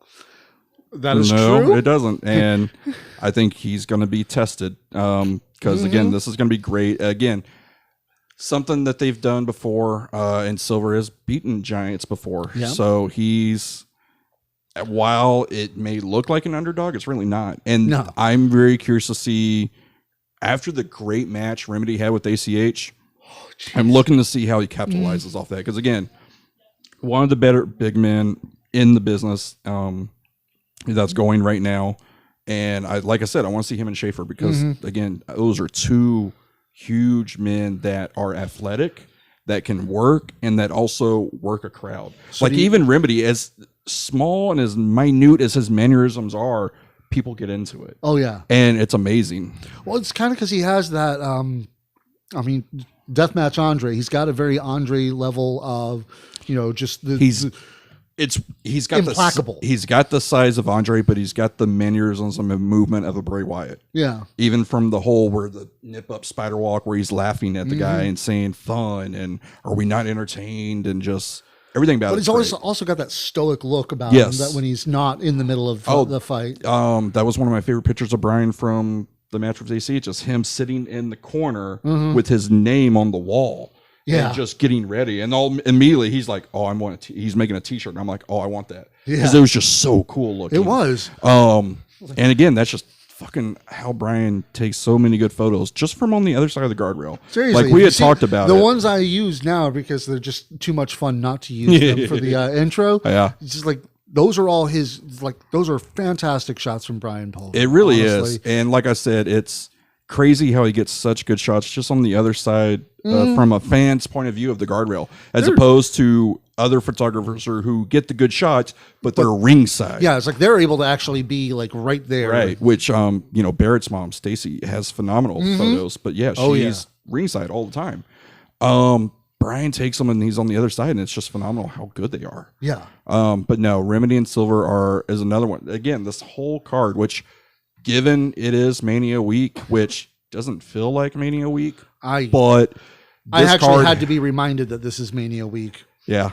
That is true. It doesn't, and I think he's going to be tested because again, this is going to be great. Again, something that they've done before, and Silver has beaten giants before. Yeah. So while it may look like an underdog, it's really not. And I'm very curious to see, after the great match Remedy had with ACH, I'm looking to see how he capitalizes off that. Because again, one of the better big men in the business that's going right now. And like I said, I want to see him and Schaefer because, again, those are two huge men that are athletic, that can work, and that also work a crowd. So even Remedy, as small and as minute as his mannerisms are, people get into it. Oh, yeah. And it's amazing. Well, it's kind of because he has that, Deathmatch Andre. He's got a very Andre level of, just the... He's got implacable. He's got the size of Andre, but he's got the mannerisms and movement of a Bray Wyatt. Yeah. Even from the whole where the nip up spider walk, where he's laughing at the guy and saying fun and are we not entertained and just everything about it. But he's also got that stoic look about him that when he's not in the middle of the fight. That was one of my favorite pictures of Brian from the match with AC. Just him sitting in the corner with his name on the wall. Yeah, and just getting ready, and immediately he's like, "Oh, he's making a T-shirt," and I'm like, "Oh, I want that," because it was just so cool looking. It was. And again, that's just fucking how Brian takes so many good photos just from on the other side of the guardrail. Seriously, like we had talked about the it. ones I use now because they're just too much fun not to use them for the intro. Yeah, it's just like those are all his. Like those are fantastic shots from Brian Pulver. It really is, and like I said, it's crazy how he gets such good shots just on the other side from a fan's point of view of the guardrail, as opposed to other photographers who get the good shots, but they're ringside. Yeah, it's like they're able to actually be like right there. Right, which Barrett's mom, Stacy, has phenomenal photos, but yeah, she's ringside all the time. Brian takes them and he's on the other side, and it's just phenomenal how good they are. Yeah. But no, Remedy and Silver is another one. Again, this whole card, which given it is Mania week, which doesn't feel like Mania week, but I actually had to be reminded that this is Mania week. Yeah.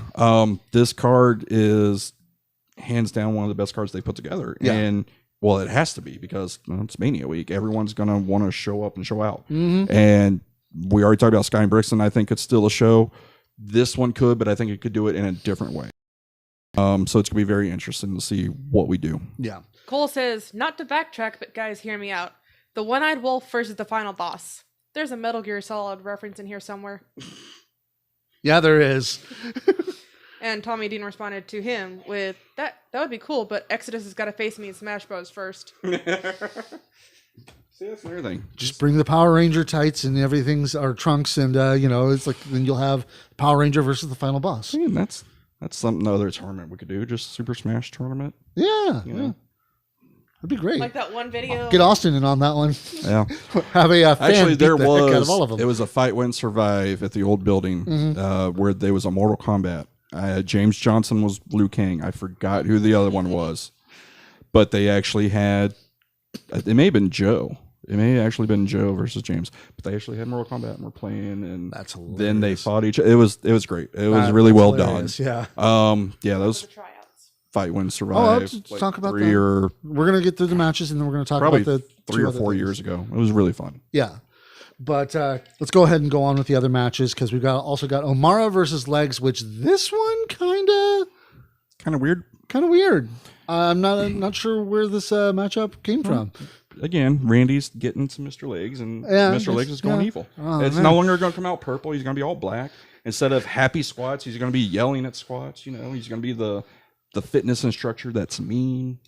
This card is hands down one of the best cards they put together. Yeah. And well, it has to be because it's Mania week. Everyone's going to want to show up and show out. And we already talked about Sky and Brixton. I think it's still a show. This one could, but I think it could do it in a different way. So it's going to be very interesting to see what we do. Yeah. Cole says, not to backtrack, but guys, hear me out. The One-Eyed Wolf versus the final boss. There's a Metal Gear Solid reference in here somewhere. Yeah, there is. And Tommy Dean responded to him with, that would be cool, but Exodus has got to face me in Smash Bros. First. See, that's another thing. Just bring the Power Ranger tights and everything's our trunks, and it's like then you'll have Power Ranger versus the final boss. Yeah, that's something other tournament we could do. Just Super Smash tournament. Yeah, yeah. That'd be great. Like that one video. Get Austin in on that one. Yeah. Have a fan Actually, there beat the heck out of all of them. It was a Fight Win Survive at the old building where there was a Mortal Kombat. James Johnson was Liu Kang. I forgot who the other one was, but they actually had. It may have been Joe. It may have actually been Joe versus James, but they actually had Mortal Kombat and were playing, and that's hilarious. Then they fought each other. It was great. It was really well hilarious. done. Yeah. Those Fight Win Survive. Let's talk about that. We're gonna get through the matches, and then we're gonna talk about the 3 or 4 years ago. It was really fun. Yeah. But let's go ahead and go on with the other matches because we've also got Omara versus Legs, which this one kind of weird. I'm not sure where this matchup came from. Again, Randy's getting to Mr. Legs, and Mr. Legs is going evil. It's no longer going to come out purple. He's going to be all black. Instead of happy squats, he's going to be yelling at squats. He's going to be the fitness instructor that's mean.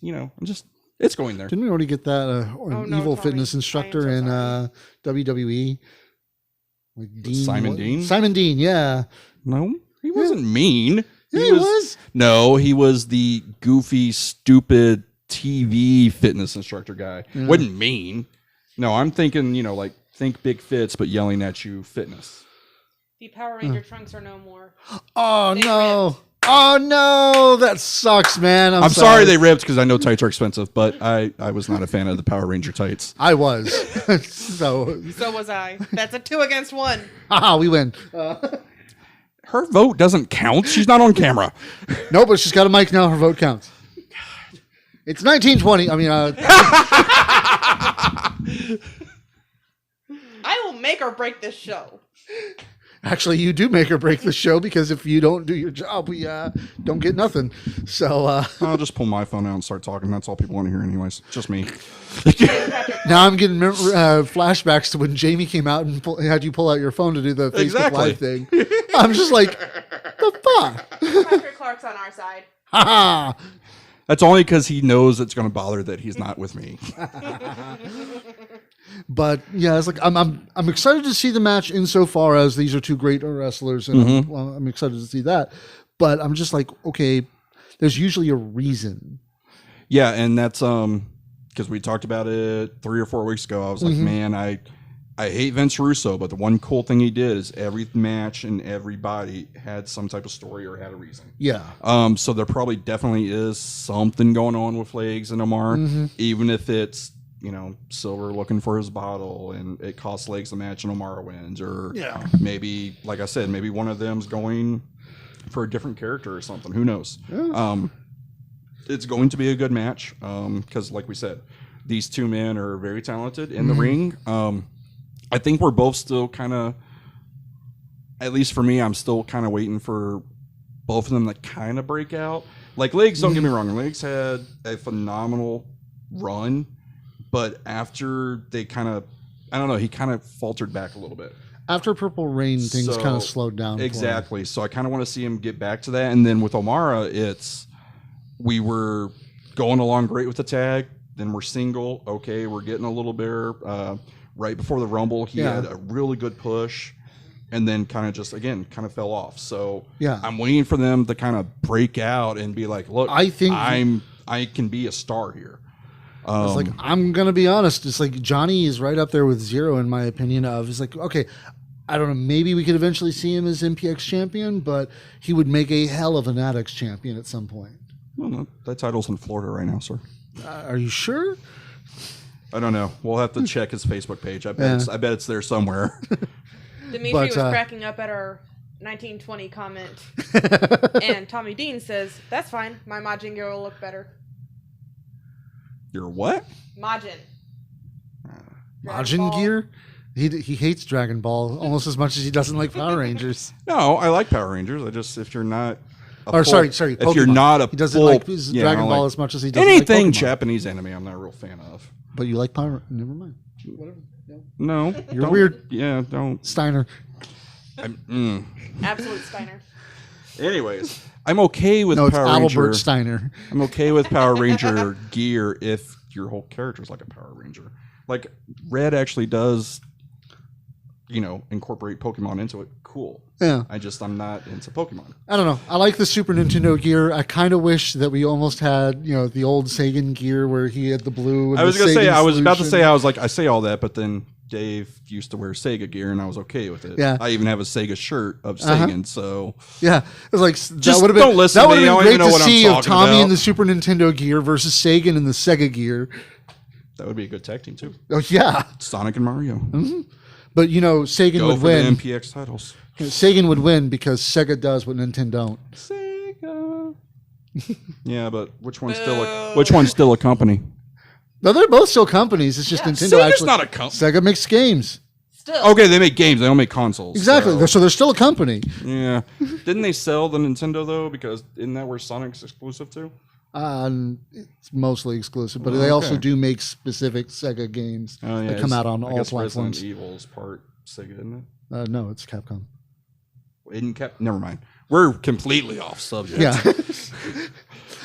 It's going there. Didn't we already get that evil fitness instructor in WWE? Like Simon Dean? Simon Dean, yeah. No, he wasn't mean. Yeah, he was. No, he was the goofy, stupid TV fitness instructor guy. Yeah. Wasn't mean. No, I'm thinking, think big fits, but yelling at you fitness. The Power Ranger trunks are no more. Oh, no. Oh, no. That sucks, man. I'm sorry they ripped because I know tights are expensive, but I was not a fan of the Power Ranger tights. I was. So was I. That's a 2 against 1. Haha, we win. Her vote doesn't count. She's not on camera. No, but she's got a mic now. Her vote counts. God. It's 1920. I mean, I will make or break this show. Actually, you do make or break the show because if you don't do your job, we don't get nothing. So I'll just pull my phone out and start talking. That's all people want to hear anyways. Just me. Now I'm getting flashbacks to when Jamie came out and had you pull out your phone to do the Facebook Live thing. I'm just like, the fuck? Patrick Clark's on our side. Ha That's only because he knows it's going to bother that he's not with me. But yeah, it's like I'm excited to see the match insofar as these are two great wrestlers, and I'm excited to see that. But I'm just like, okay, there's usually a reason. Yeah, and that's because we talked about it 3 or 4 weeks ago. I was like, man, I hate Vince Russo, but the one cool thing he did is every match and everybody had some type of story or had a reason. Yeah. So there probably definitely is something going on with Legs and Omar, even if it's Silver looking for his bottle and it costs Legs the match and Omar wins, or maybe, like I said, maybe one of them's going for a different character or something. Who knows? Yeah. It's going to be a good match because, like we said, these two men are very talented in the ring. I think we're both still kind of, at least for me, I'm still kind of waiting for both of them to kind of break out. Like Legs, don't get me wrong, Legs had a phenomenal run, but after they kind of, I don't know, he kind of faltered back a little bit. After Purple Rain, things kind of slowed down. Exactly. So I kind of want to see him get back to that. And then with Omara, we were going along great with the tag. Then we're single. Okay, we're getting a little bit. Right before the Rumble, he had a really good push. And then kind of fell off. So I'm waiting for them to kind of break out and be like, look, I can be a star here. It's like, I'm going to be honest. It's like Johnny is right up there with Zero in my opinion of, it's like, okay, I don't know, maybe we could eventually see him as MPX champion, but he would make a hell of an Addicts champion at some point. Well, no, that title's in Florida right now, sir. Are you sure? I don't know. We'll have to check his Facebook page. I bet it's there somewhere. Dimitri was cracking up at our 1920 comment, and Tommy Dean says, "That's fine. My Majin gear will look better." Your what? Majin. Majin gear? He hates Dragon Ball almost as much as he doesn't like Power Rangers. No, I like Power Rangers. If you're not, sorry, if Pokemon. you're not a, he doesn't like Dragon Ball as much as he does anything like Japanese anime. I'm not a real fan of. But you like Power? Never mind. Whatever. No, you're weird. Yeah, don't. Steiner. Absolute Steiner. Anyways, I'm okay with Power Ranger. Albert Steiner. I'm okay with Power Ranger gear if your whole character is like a Power Ranger. Like Red actually does, incorporate Pokemon into it. Cool. Yeah. I'm not into Pokemon. I don't know. I like the Super Nintendo gear. I kind of wish that we almost had, the old Sagan gear where he had the blue. And I was about to say, I say all that, but then Dave used to wear Sega gear, and I was okay with it. Yeah. I even have a Sega shirt of Sagan, so yeah, it was like just don't listen to me. I don't even know what I'm talking about. Tommy in the Super Nintendo gear versus Sagan in the Sega gear. That would be a good tag team too. Oh yeah, Sonic and Mario. Mm-hmm. But Sagan would win. The MPX titles. Sagan would win because Sega does what Nintendo don't. Sega. Yeah, but which one's still a company? No, they're both still companies. It's just Nintendo. Sega's not a company. Sega makes games. Still. Okay, they make games. They don't make consoles. Exactly. So they're still a company. Yeah. Didn't they sell the Nintendo though? Because isn't that where Sonic's exclusive to? It's mostly exclusive, but they also do make specific Sega games that come out on all platforms. Resident Evil's part Sega, isn't it? No, it's Capcom. Never mind. We're completely off subject. Yeah.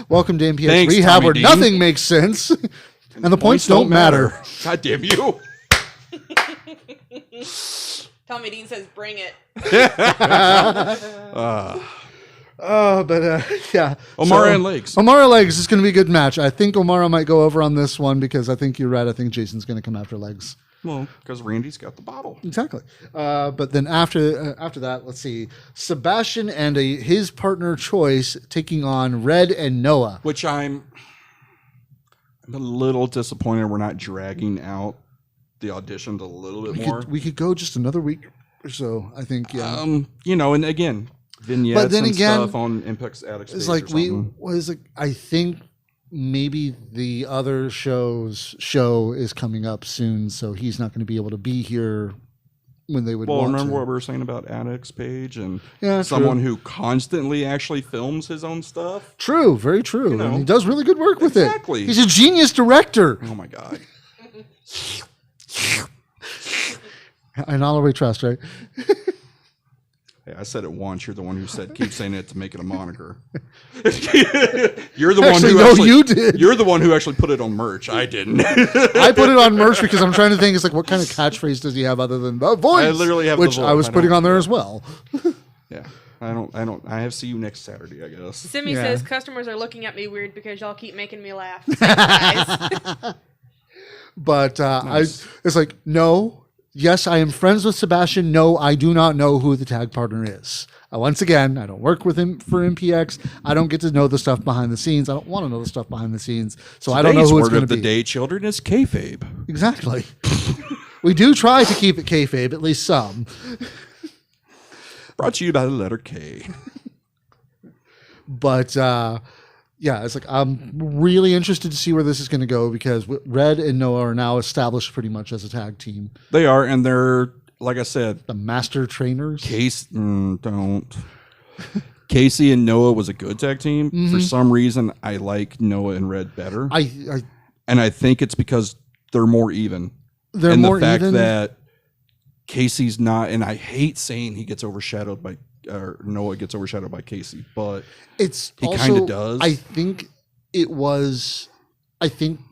Welcome to MPX Thanks, Rehab, Tommy where Dean. nothing makes sense, and the points don't matter. God damn you. Tommy Dean says, "Bring it." Yeah. Omara and Legs. Omara Legs is going to be a good match. I think Omara might go over on this one because I think you're right. I think Jason's going to come after Legs. Well, because Randy's got the bottle. Exactly. But then after that, let's see. Sebastian and his partner choice taking on Red and Noah. Which I'm a little disappointed we're not dragging out the auditions a little bit more. We could go just another week or so, I think, yeah. And again, vignettes but then and again, stuff on MPX Addicts. It's like I think maybe the other show is coming up soon, so he's not going to be able to be here when they would want to. Remember what we were saying about Addicts page and Yeah, someone who constantly actually films his own stuff? True, very true. And he does really good work with it. Exactly. He's a genius director. Oh my God. And all we trust, right? Hey, I said it once. You're the one who said keep saying it to make it a moniker. You're the one who you did. You're the one who actually put it on merch. I didn't. I put it on merch because I'm trying to think. It's like, what kind of catchphrase does he have other than the voice? I literally have which the voice. I was putting on there as well. Yeah. I don't. I have to see you next Saturday, I guess. Simi says customers are looking at me weird because y'all keep making me laugh. Thanks, guys. But Nice. it's like, no. Yes, I am friends with Sebastian. No, I do not know who the tag partner is. Once again, I don't work with him for MPX. I don't get to know the stuff behind the scenes. I don't want to know the stuff behind the scenes. So I don't know who it's going to be. Word of the day, children, is kayfabe. Exactly. We do try to keep it kayfabe, at least some. Brought to you by the letter K. But yeah, it's like I'm really interested to see where this is going to go because Red and Noah are now established pretty much as a tag team. They are, and they're, like I said, the master trainers. Don't. Casey and Noah was a good tag team. Mm-hmm. For some reason, I like Noah and Red better. And I think it's because they're more even. They're and more the fact even. that Casey's not, and I hate saying he gets overshadowed by, or Noah gets overshadowed by Casey, but he kind of does. I think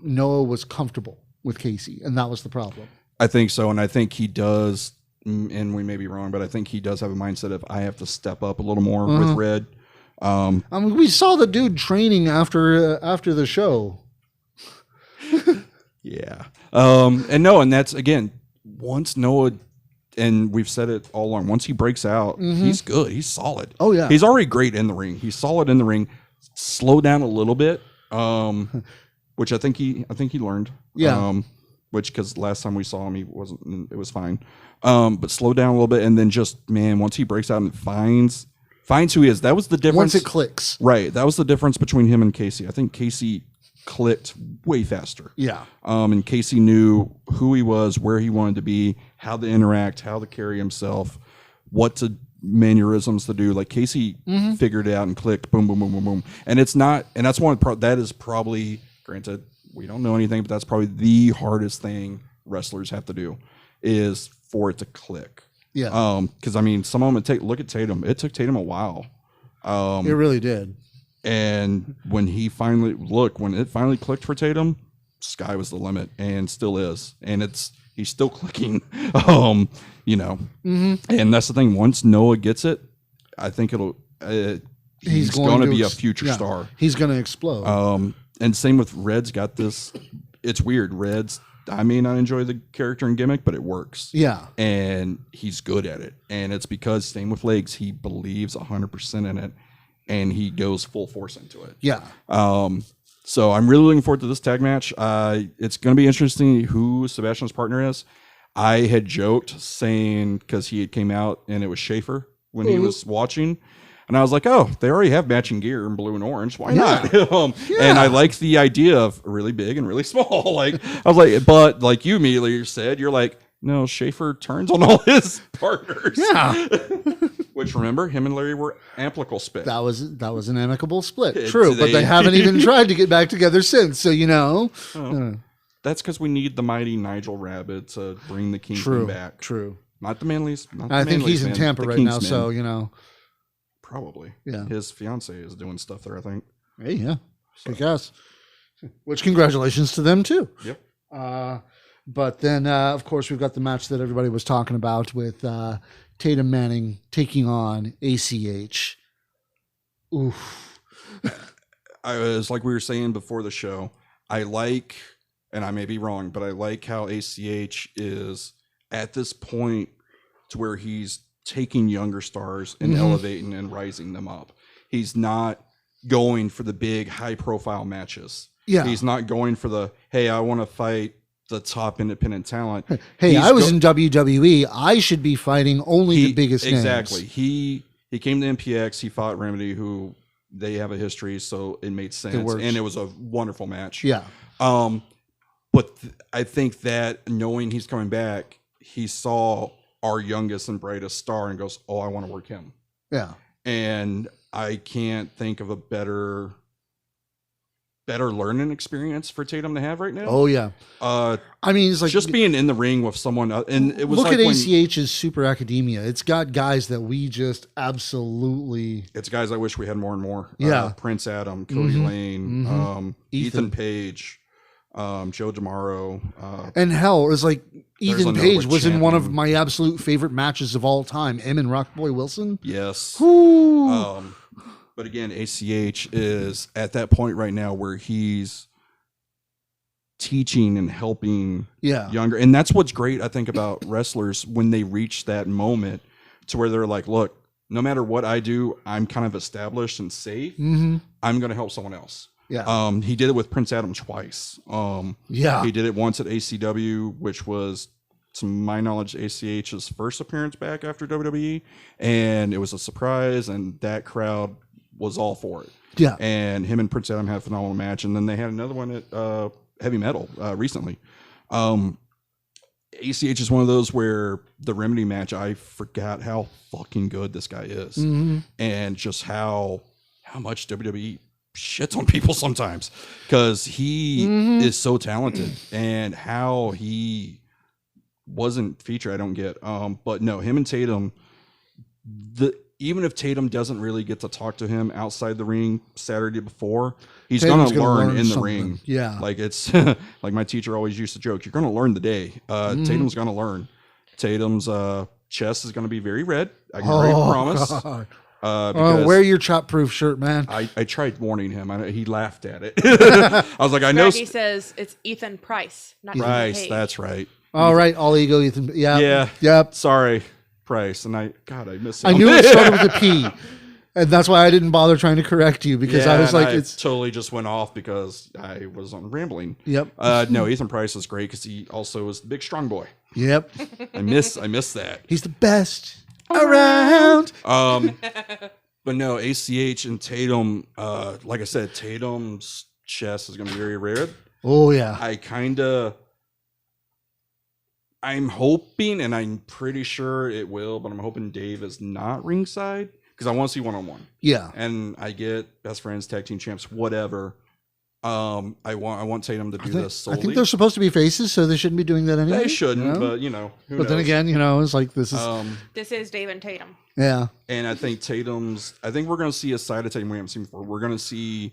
Noah was comfortable with Casey, and that was the problem. I think so, and I think he does, and we may be wrong, but I think he does have a mindset of I have to step up a little more with Red. I mean, we saw the dude training after the show. Yeah. And that's, again, once Noah, and we've said it all along, once he breaks out, he's good. He's solid. Oh, yeah. He's already great in the ring. He's solid in the ring. Slow down a little bit, which I think he learned. Yeah. Which, because last time we saw him, it was fine. But slow down a little bit, and then just, man, once he breaks out and finds who he is, that was the difference. Once it clicks. Right. That was the difference between him and Casey. I think Casey clicked way faster. Yeah. And Casey knew who he was, where he wanted to be, how to interact, how to carry himself, what mannerisms to do. Like Casey figured it out and clicked, boom, boom, boom, boom, boom. And it's not, and that's that is probably, granted, we don't know anything, but that's probably the hardest thing wrestlers have to do is for it to click. Yeah. Because I mean, some of them look at Tatum. It took Tatum a while. It really did. And when it finally clicked for Tatum, sky was the limit, and still is. And he's still clicking, And that's the thing. Once Noah gets it, I think he's going to be a future star. He's going to explode. And same with Red's got this. It's weird. Red's, I may not enjoy the character and gimmick, but it works. Yeah. And he's good at it. And it's because, same with Legs, he believes 100% in it. And he goes full force into it. Yeah. So I'm really looking forward to this tag match. It's going to be interesting who Sebastian's partner is. I had joked saying, because he had came out and it was Schaefer when he was watching. And I was like, oh, they already have matching gear in blue and orange. Why not? And I like the idea of really big and really small. Like, I was like, but like you immediately said, you're like, no, Schaefer turns on all his partners. Yeah. Which, remember, him and Larry were amicable split. That was an amicable split. True, but they haven't even tried to get back together since. So, that's because we need the mighty Nigel Rabbit to bring the Kingsman back. True. Not the Manleys. I think he's in Tampa right now, so, Probably. Yeah. His fiance is doing stuff there, I think. Hey, yeah. I guess. Which, congratulations to them, too. Yep. But then, of course, we've got the match that everybody was talking about with Tatum Manning taking on ACH. Oof. I was like we were saying before the show, I like, and I may be wrong, but I like how ACH is at this point to where he's taking younger stars and elevating and rising them up. He's not going for the big high profile matches. Yeah. He's not going for the, hey, I want to fight the top independent talent. Hey, I was in WWE. I should be fighting only the biggest names. Exactly. He came to MPX. He fought Remedy, who they have a history, so it made sense. And it was a wonderful match. Yeah. But I think that knowing he's coming back, he saw our youngest and brightest star and goes, oh, I want to work him. Yeah. And I can't think of a better learning experience for Tatum to have right now. Oh yeah. I mean, it's like just being in the ring with someone, and it was look like at ACH's Super Academia. It's got guys that we just absolutely. It's guys I wish we had more and more. Yeah. Prince Adam, Cody Lane, Ethan Page, Joe DeMauro, and hell, it's like Ethan Page was in one of champion. my absolute favorite matches of all time. Him and Rockboy Wilson. Yes. Woo. But again, ACH is at that point right now where he's teaching and helping younger. And that's what's great, I think, about wrestlers when they reach that moment to where they're like, look, no matter what I do, I'm kind of established and safe. I'm going to help someone else. Yeah. He did it with Prince Adam twice. He did it once at ACW, which was, to my knowledge, ACH's first appearance back after WWE. And it was a surprise, and that crowd was all for it. Yeah. And him and Prince Adam had a phenomenal match. And then they had another one at Heavy Metal recently. ACH is one of those where the Remedy match, I forgot how fucking good this guy is. And just how much WWE shits on people sometimes because he is so talented, and how he wasn't featured, I don't get. But no, him and Tatum, even if Tatum doesn't really get to talk to him outside the ring Saturday before, he's going to learn in the ring. Yeah. Like it's like my teacher always used to joke, you're going to learn the day. Tatum's going to learn. Tatum's chest is going to be very red. I can already promise. Wear your chop-proof shirt, man. I tried warning him. He laughed at it. I was like, I know. He says it's Ethan Price, not Price. Ethan Page. That's right. All right, all ego, Ethan. Yeah. Yeah. Yep. Sorry, Price. And I miss him. I knew it started with a P, and that's why I didn't bother trying to correct you because I was like, it's totally just went off because I was on rambling. Yep. No, Ethan Price is great because he also is the big strong boy. Yep. I miss that. He's the best around. But no, ACH and Tatum. Like I said, Tatum's chest is going to be very rare. Oh yeah. I'm hoping, and I'm pretty sure it will, but I'm hoping Dave is not ringside because I want to see one-on-one. Yeah. And I get best friends, tag team champs, whatever. I want Tatum to do this solely. I think they're supposed to be faces, so they shouldn't be doing that anyway. They shouldn't, but who knows? Then again, it's like this is this is Dave and Tatum. Yeah. And I think I think we're going to see a side of Tatum we haven't seen before. We're going to see.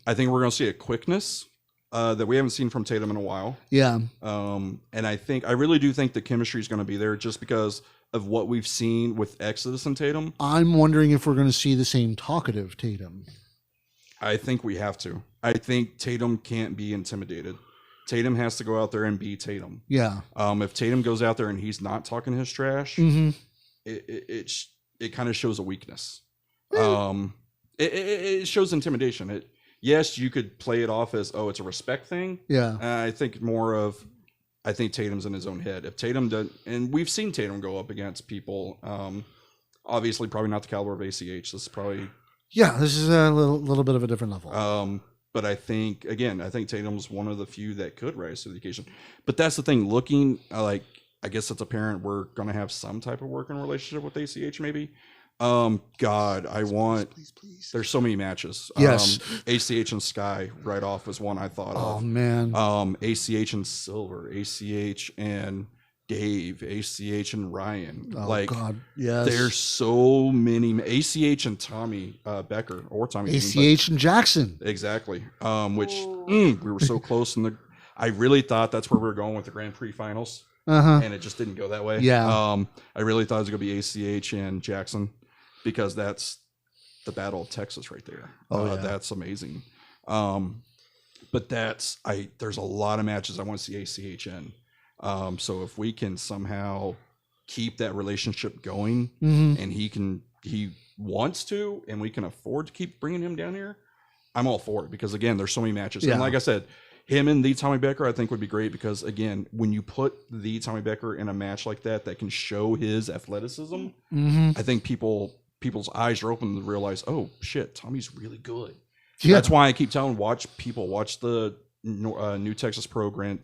I think we're going to see a quickness that we haven't seen from Tatum in a while. Yeah. And I really do think the chemistry is going to be there just because of what we've seen with Exodus and Tatum. I'm wondering if we're going to see the same talkative Tatum. I think we have to. I think Tatum can't be intimidated. Tatum has to go out there and be Tatum. Yeah. If Tatum goes out there and he's not talking his trash, it kind of shows a weakness. It shows intimidation. Yes, you could play it off as, it's a respect thing. Yeah. I think more of, I think Tatum's in his own head. If Tatum does, and we've seen Tatum go up against people, obviously probably not the caliber of ACH. This is probably. Yeah, this is a little bit of a different level. But I think Tatum's one of the few that could rise to the occasion. But that's the thing. Looking I guess it's apparent we're going to have some type of working relationship with ACH maybe. God, I want. Please. There's so many matches. Yes. ACH and Sky right off was one I thought of. Oh man. ACH and Silver, ACH and Dave, ACH and Ryan. Oh God, yes. There's so many. ACH and Tommy Becker or Tommy. ACH and Jackson. Exactly. Which we were so close in the. I really thought that's where we were going with the Grand Prix finals. And it just didn't go that way. Yeah. I really thought it was going to be ACH and Jackson because that's the Battle of Texas right there. Yeah. That's amazing. But there's a lot of matches I want to see ACH in. So if we can somehow keep that relationship going and he wants to, and we can afford to keep bringing him down here, I'm all for it because again, there's so many matches. Yeah. And like I said, him and the Tommy Becker, I think would be great because again, when you put the Tommy Becker in a match like that can show his athleticism, I think people's eyes are open to realize, oh shit, Tommy's really good. Yeah. That's why I keep telling watch the New Texas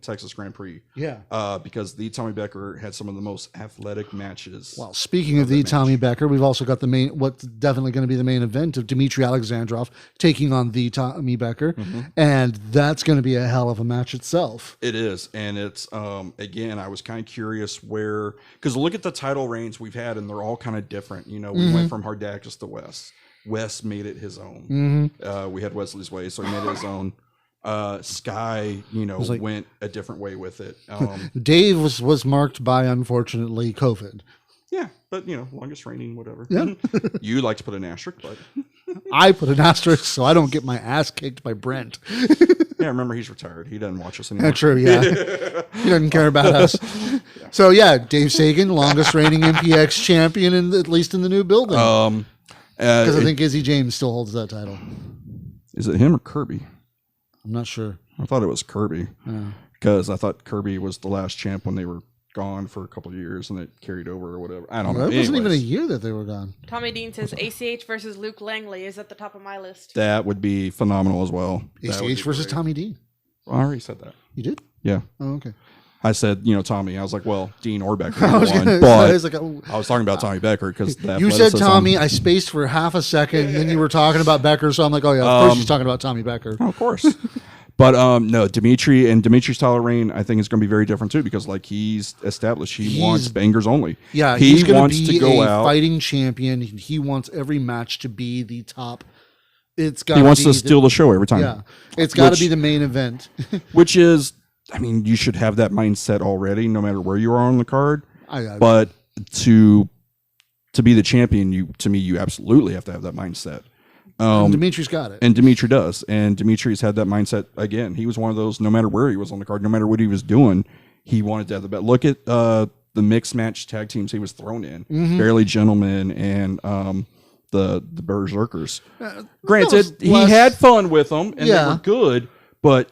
Texas Grand Prix. Yeah. Because the Tommy Becker had some of the most athletic matches. Well, speaking of the Tommy Becker, we've also got what's definitely going to be the main event of Dmitry Alexandrov taking on the Tommy Becker. And that's going to be a hell of a match itself. It is. And it's, again, I was kind of curious because look at the title reigns we've had and they're all kind of different. We went from Hardakis to Wes. Wes made it his own. We had Wesley's Way, so he made it his own. Sky, went a different way with it. Dave was marked by, unfortunately, COVID. Yeah, but longest reigning, whatever. Yeah. You like to put an asterisk, but I put an asterisk so I don't get my ass kicked by Brent. Yeah, remember he's retired. He doesn't watch us anymore. True, yeah. He doesn't care about us. Yeah. So yeah, Dave Sagan, longest reigning MPX champion, at least in the new building. Because I think Izzy James still holds that title. Is it him or Kirby? I'm not sure. I thought it was Kirby because I thought Kirby was the last champ when they were gone for a couple of years and it carried over or whatever. I don't know. It wasn't even a year that they were gone. Tommy Dean says ACH versus Luke Langley is at the top of my list. That would be phenomenal as well. ACH versus Tommy Dean. Well, I already said that. You did? Yeah. Oh, okay. I said, Tommy. I was like, well, Dean or Becker won, but I was talking about Tommy Becker because you said Tommy. I spaced for half a second, and then you were talking about Becker, so I'm like, oh yeah, of course he's talking about Tommy Becker. Of course. But no, Dimitri's title reign, I think is going to be very different too because like he's established he wants bangers only. Yeah, he wants to go out fighting champion. He wants every match to be the top. He wants to steal the show every time. Yeah, it's got to be the main event. Which is, I mean, you should have that mindset already, no matter where you are on the card. But to be the champion, you absolutely have to have that mindset. And Dimitri's got it. And Dimitri does. And Dimitri's had that mindset again. He was one of those, no matter where he was on the card, no matter what he was doing, he wanted to have the best. Look at the mixed match tag teams he was thrown in. Barely Gentlemen and the Berserkers. Granted, he had fun with them and they were good, but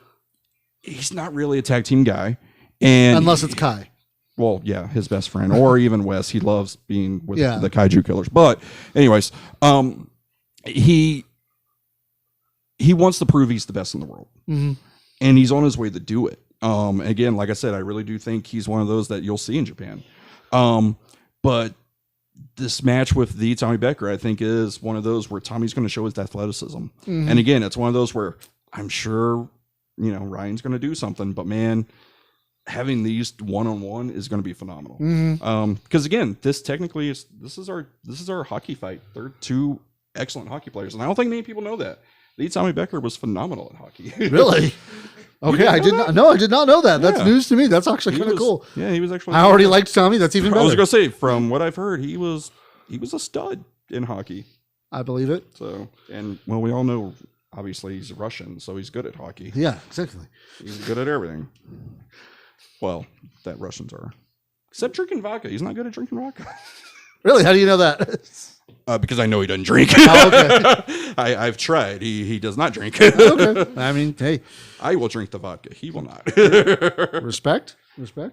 he's not really a tag team guy. And unless it's Kai. Well, yeah, his best friend. Or even Wes. He loves being with the Kaiju Killers. But anyways, he wants to prove he's the best in the world, and he's on his way to do it. Again, like I said, I really do think he's one of those that you'll see in Japan. But this match with the Tommy Becker, I think, is one of those where Tommy's going to show his athleticism. And again, it's one of those where I'm sure Ryan's going to do something, but man, having these one-on-one is going to be phenomenal. Because again, this is our hockey fight. They're two excellent hockey players, and I don't think many people know that. The Tommy Becker was phenomenal at hockey. Really? Okay, I did not know that. That's news to me. That's actually kind of cool. Yeah, he was actually. I already liked Tommy. That's even better. I was going to say, from what I've heard, he was a stud in hockey. I believe it. So, and well, we all know, obviously, he's Russian, so he's good at hockey. Yeah, exactly. He's good at everything. Well, that Russians are, except drinking vodka. He's not good at drinking vodka. Really? How do you know that? Because I know he doesn't drink. Oh, okay. I've tried. He does not drink. Okay. I mean, hey. I will drink the vodka. He will not. Respect.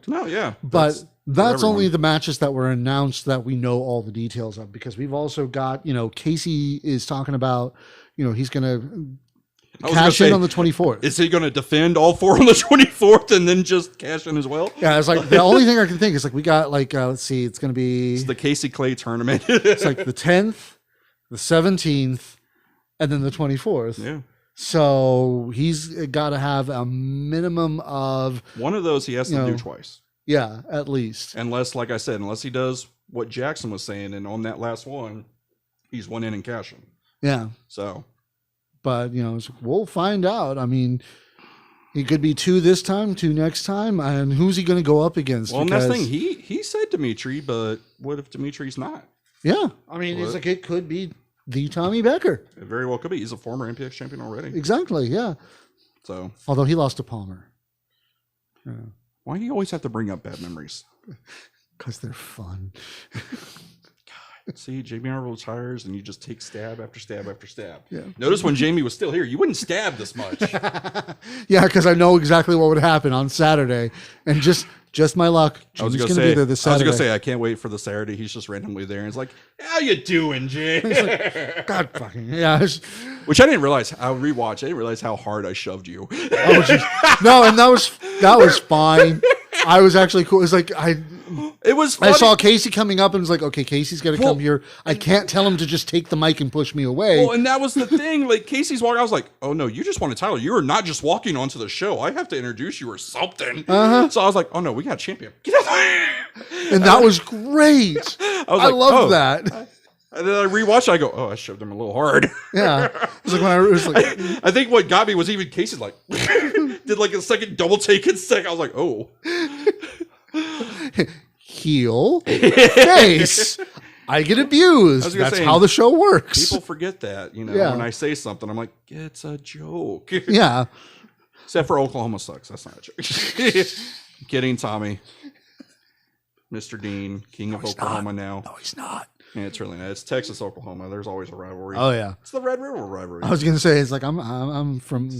No, yeah. But that's only the matches that were announced that we know all the details of, because we've also got, Casey is talking about, he's going to cash in on the 24th. Is he going to defend all four on the 24th and then just cash in as well? Yeah, it's like the only thing I can think is like we got let's see, it's going to be... It's the Casey Clay tournament. It's like the 10th, the 17th, and then the 24th. Yeah. So he's got to have a minimum of... One of those he has to do twice. Yeah, at least. Unless, like I said, unless he does what Jackson was saying, and on that last one, he's went in and cashing. Yeah. So... But, we'll find out. I mean, he could be 2 this time, 2 next time. And who's he going to go up against? Well, and that's the thing. He said Dimitri, but what if Dimitri's not? Yeah. I mean, it's like it could be the Tommy Becker. It very well could be. He's a former MPX champion already. Exactly, yeah. So, although he lost to Palmer. Yeah. Why do you always have to bring up bad memories? Because they're fun. See, Jamie Arnold retires, and you just take stab after stab after stab. Yeah. Notice when Jamie was still here, you wouldn't stab this much. Yeah, because I know exactly what would happen on Saturday, and just my luck. Jamie's going to be there this Saturday. I was going to say, I can't wait for the Saturday. He's just randomly there, and it's like, "How you doing, Jamie?" Like, God fucking yeah. Which I didn't realize. I didn't realize how hard I shoved you. No, and that was fine. I was actually cool. It was like It was funny. I saw Casey coming up and was like, okay, Casey's going to come here. I can't tell him to just take the mic and push me away. Well, and that was the thing. Like, Casey's walking. I was like, oh, no, you just want a title. You are not just walking onto the show. I have to introduce you or something. So I was like, oh, no, we got a champion. Get out of here. And that was great. I loved that. And then I rewatched it. I go, oh, I shoved him a little hard. Yeah. It was like, I think what got me was even Casey's like, did like a second double take in sec. I was like, oh. Heel, face, I get abused. That's how the show works. People forget that, when I say something, I'm like, it's a joke. Yeah. Except for Oklahoma sucks. That's not a joke. Kidding, Tommy. Mr. Dean, king of Oklahoma now. No, he's not. Yeah, it's really not. It's Texas, Oklahoma. There's always a rivalry. Oh, yeah. It's the Red River rivalry. I was going to say, it's like, I'm from,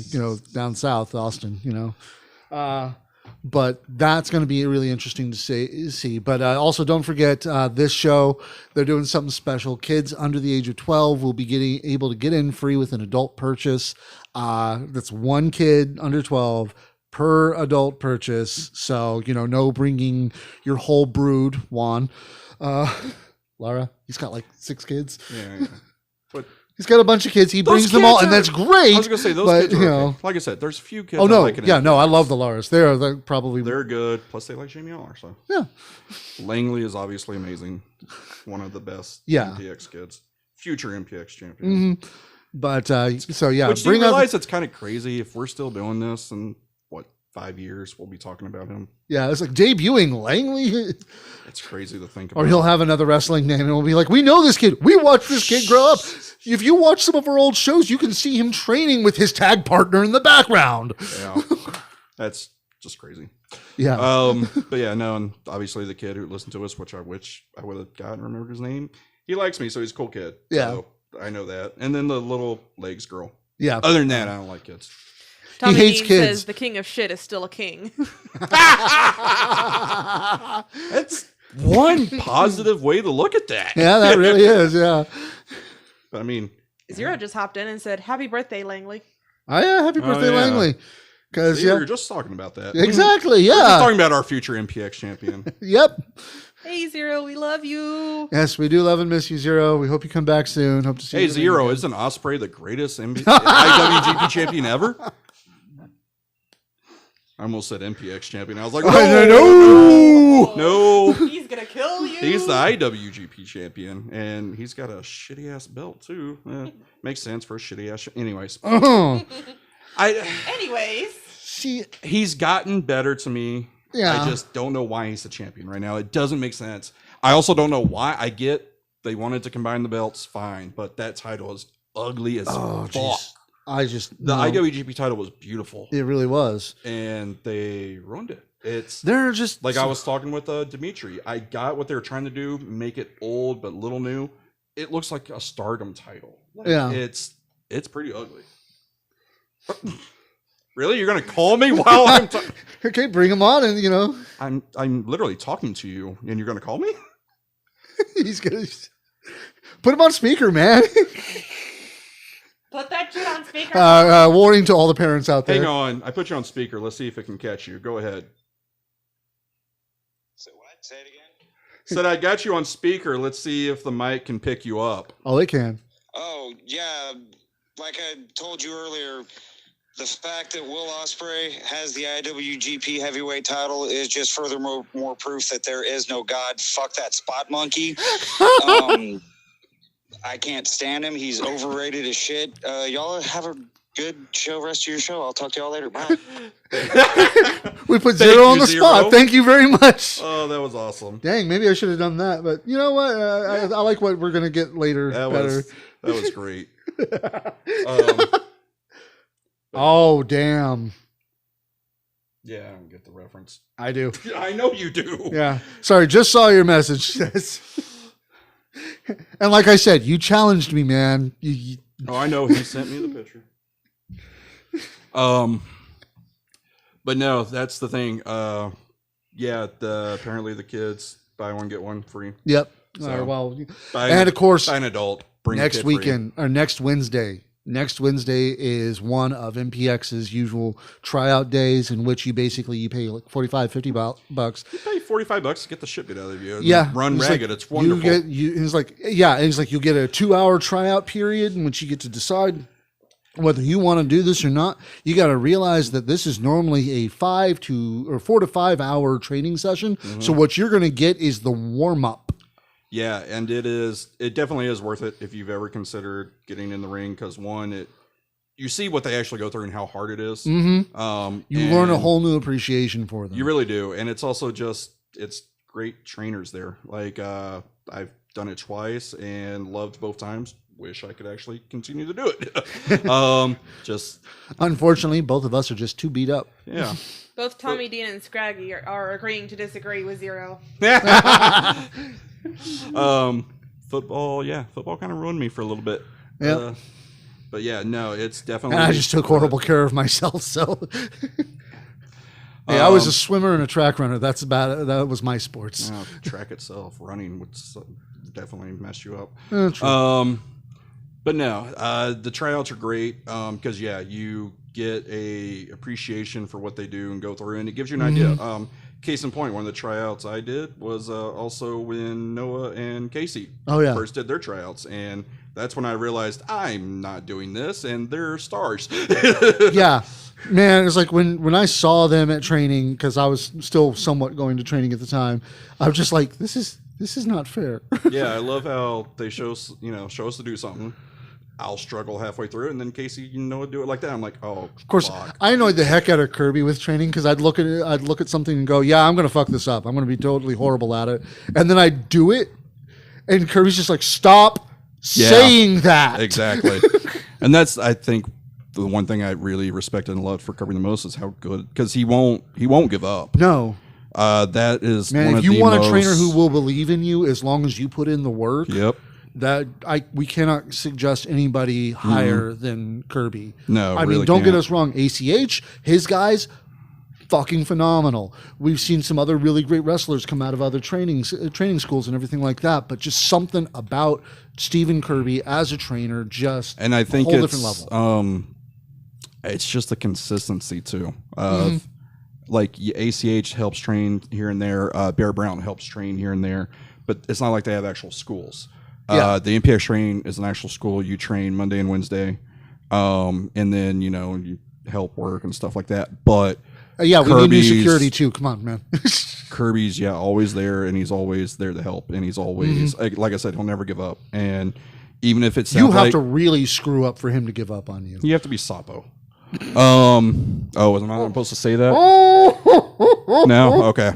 down south, Austin, But that's going to be really interesting to see. But also, don't forget this show. They're doing something special. Kids under the age of 12 will be able to get in free with an adult purchase. That's one kid under 12 per adult purchase. So, no bringing your whole brood, Juan. Lara, he's got like 6 kids. Yeah. But he's got a bunch of kids. He brings them all, and that's great. I was going to say, those kids are okay. Like I said, there's a few kids. Oh, no. I like I love the Laras. They're probably... They're good. Plus, they like Jamie Aller. So. Yeah. Langley is obviously amazing. One of the best MPX kids. Future MPX champion. Mm-hmm. But, so, yeah. Which, do you realize it's kind of crazy if we're still doing this and, 5 years, we'll be talking about him. Yeah, it's like debuting Langley. It's crazy to think about. Or he'll have another wrestling name and we'll be like, we know this kid. We watched this kid grow up. If you watch some of our old shows, you can see him training with his tag partner in the background. Yeah, that's just crazy. Yeah. But yeah, no, and obviously the kid who listened to us, which I would have gotten remembered his name. He likes me, so he's a cool kid. Yeah. So I know that. And then the little legs girl. Yeah. Other than that, I don't like kids. Tommy he hates Dean kids. says the king of shit is still a king. That's one positive way to look at that. Yeah, that really is. Yeah. But I mean, Zero just hopped in and said, "Happy birthday, Langley." Oh yeah, happy birthday, Langley. Because we were just talking about that. Exactly. Yeah. We're just talking about our future MPX champion. Yep. Hey Zero, we love you. Yes, we do love and miss you, Zero. We hope you come back soon. Hope to see you. Hey Zero, isn't Ospreay the greatest IWGP champion ever? I almost said MPX champion. I was like, no. He's gonna kill you. He's the IWGP champion, and he's got a shitty ass belt too. Makes sense for a shitty ass. Anyways, he's gotten better to me. Yeah. I just don't know why he's the champion right now. It doesn't make sense. I also don't know why. I get they wanted to combine the belts, fine, but that title is ugly as fuck. Geez. The IWGP title was beautiful. It really was. And they ruined it. They're just like I was talking with Dimitri. I got what they were trying to do, make it old but little new. It looks like a Stardom title. It's pretty ugly. Really? You're gonna call me while I'm talking? Okay, bring him on, and I'm literally talking to you, and you're gonna call me? He's gonna put him on speaker, man. Put that shit on speaker. Warning to all the parents out there. Hang on. I put you on speaker. Let's see if it can catch you. Go ahead. So what? Say it again. Said I got you on speaker. Let's see if the mic can pick you up. Oh, it can. Oh, yeah. Like I told you earlier, the fact that Will Ospreay has the IWGP heavyweight title is just furthermore more proof that there is no God. Fuck that spot monkey. I can't stand him. He's overrated as shit. Y'all have a good show, rest of your show. I'll talk to y'all later. Bye. We put Zero on the spot. Thank you very much. Oh, that was awesome. Dang, maybe I should have done that. But you know what? I like what we're going to get later better. That was great. Oh, damn. Yeah, I don't get the reference. I do. I know you do. Yeah. Sorry, just saw your message. And like I said, you challenged me, man. Oh, I know. He sent me the picture. But no, that's the thing. Apparently the kids buy one, get one free. Yep. So, and of course, buy an adult. Bring next weekend or next Wednesday. Next Wednesday is one of MPX's usual tryout days in which you pay like $45, $50. You pay $45 to get the shit beat out of you. Yeah. Run ragged. It's wonderful. It's like you'll get a 2-hour tryout period in which you get to decide whether you want to do this or not. You got to realize that this is normally a 4 to 5 hour training session. Mm-hmm. So what you're going to get is the warm up. Yeah, and it definitely is worth it if you've ever considered getting in the ring, because you see what they actually go through and how hard it is. Mm-hmm. You learn a whole new appreciation for them. You really do, and it's also it's great trainers there. Like I've done it twice and loved both times. Wish I could actually continue to do it. Unfortunately, both of us are just too beat up. Yeah. Both Tommy Dean and Scraggy are agreeing to disagree with Zero. Football kind of ruined me for a little bit. Yeah. But yeah, no, it's definitely. And I just took horrible care of myself. So, hey, I was a swimmer and a track runner. That's about it. That was my sports. Track itself, running would definitely mess you up. True. But no, the tryouts are great because you get a appreciation for what they do and go through, and it gives you an idea. Case in point, one of the tryouts I did was also when Noah and Casey first did their tryouts, and that's when I realized I'm not doing this, and they're stars. Yeah, man, it's like when I saw them at training, because I was still somewhat going to training at the time. I was just like, this is not fair. Yeah, I love how they show us to do something. I'll struggle halfway through, and then Casey, would do it like that. I'm like, oh, of course. Fuck. I annoyed the heck out of Kirby with training because I'd look at something and go, yeah, I'm gonna fuck this up. I'm gonna be totally horrible at it, and then I'd do it, and Kirby's just like, stop saying that. Exactly. And that's, I think, the one thing I really respected and loved for Kirby the most is how good, because he won't give up. No. That is, man, one if of you the want a trainer who will believe in you as long as you put in the work. Yep. We cannot suggest anybody higher than Kirby. No, I mean, don't get us wrong. ACH, his guys, fucking phenomenal. We've seen some other really great wrestlers come out of other training schools and everything like that. But just something about Stephen Kirby as a trainer, just and I think a whole it's different level. It's just the consistency too. Like ACH helps train here and there. Bear Brown helps train here and there, but it's not like they have actual schools. The MPX train is an actual school. You train Monday and Wednesday, and then you help work and stuff like that. But we need new security too. Come on, man. Kirby's always there, and he's always there to help, and he's always like I said, he'll never give up. And even if it's you have to really screw up for him to give up on you. You have to be Sapo. Am I supposed to say that? No, okay.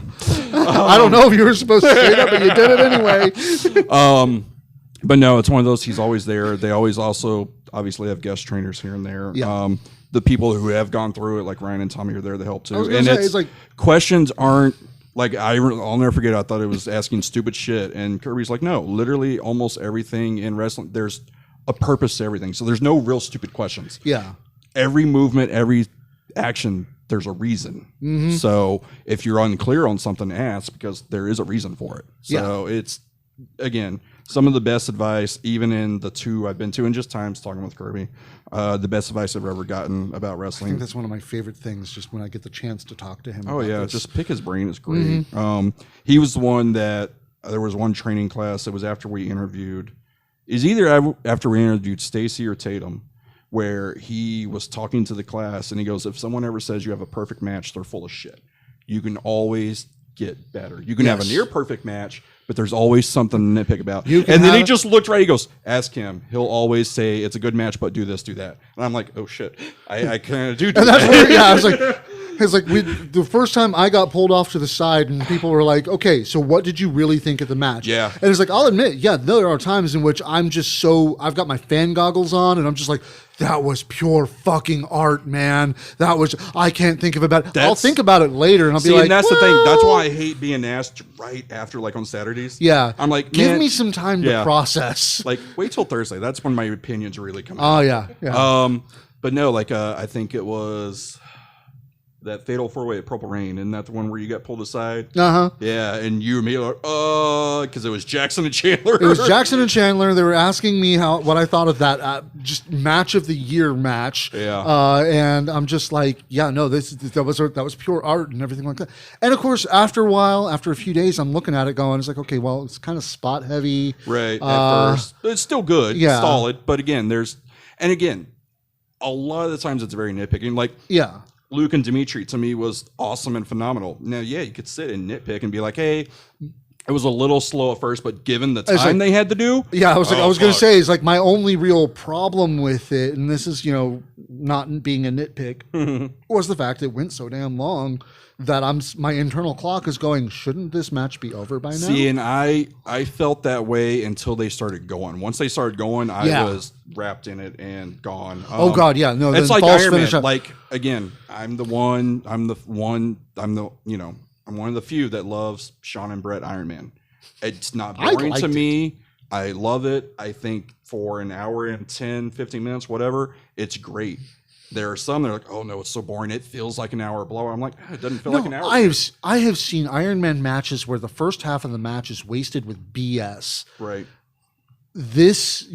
I don't know if you were supposed to say that, but you did it anyway. But no, it's one of those. He's always there. They always also obviously have guest trainers here and there. Yeah. The people who have gone through it, like Ryan and Tommy, are there to help too. And it's like questions aren't like I'll never forget. I thought it was asking stupid shit, and Kirby's like, no, literally almost everything in wrestling, there's a purpose to everything. So there's no real stupid questions. Yeah. Every movement, every action, there's a reason. So if you're unclear on something, ask, because there is a reason for it. So it's, again, some of the best advice, even in the two I've been to, and just times talking with Kirby, the best advice I've ever gotten about wrestling. I think that's one of my favorite things, just when I get the chance to talk to him. Oh, yeah. This. Just pick his brain is great. He was the one that, there was one training class that was after we interviewed, after we interviewed Stacy or Tatum, where he was talking to the class, and he goes, if someone ever says you have a perfect match, they're full of shit. You can always get better. You can have a near perfect match, but there's always something to nitpick about. And then he just looked right. He goes, ask him. He'll always say it's a good match, but do this, do that. And I'm like, oh shit, I kind of do. And that's where, I was like, the first time I got pulled off to the side, and people were like, okay, so what did you really think of the match? Yeah. And it's like, I'll admit, there are times in which I'm just I've got my fan goggles on, and I'm just like, that was pure fucking art, man. I can't think of it better. I'll think about it later, and I'll be like, and that's the thing. That's why I hate being asked right after, like on Saturdays. Yeah. I'm like, give me some time to process. Like, wait till Thursday. That's when my opinions really come out. Oh, yeah. But no, like, I think it was that fatal four-way at Purple Rain. Isn't that the one where you got pulled aside? Uh-huh. Yeah, and you and me are like, because it was Jackson and Chandler. It was Jackson and Chandler. They were asking me what I thought of that just match of the year match. Yeah. And I'm just like, that was pure art and everything like that. And of course, after a few days, I'm looking at it going, it's like, okay, well, it's kind of spot heavy. Right. At first, it's still good. Yeah. Solid. But again, a lot of the times it's very nitpicking. Like, yeah. Luke and Dimitri, to me, was awesome and phenomenal. Now, you could sit and nitpick and be like, hey, it was a little slow at first, but given the time they had to do. Yeah, I was going to say, it's like my only real problem with it, and this is, not being a nitpick, was the fact it went so damn long that my internal clock is going, shouldn't this match be over by now? See, and I felt that way until they started going. Once they started going, I was wrapped in it and gone. Oh God, yeah, no, it's like Iron Man. Like, again, I'm one of the few that loves Sean and Brett Iron Man. It's not boring to me. I love it. I think for an hour and 10, 15 minutes, whatever, it's great. There are some that are like, oh no, it's so boring. It feels like an hour blower. I'm like, it doesn't feel like an hour. I have seen Iron Man matches where the first half of the match is wasted with BS. Right. this,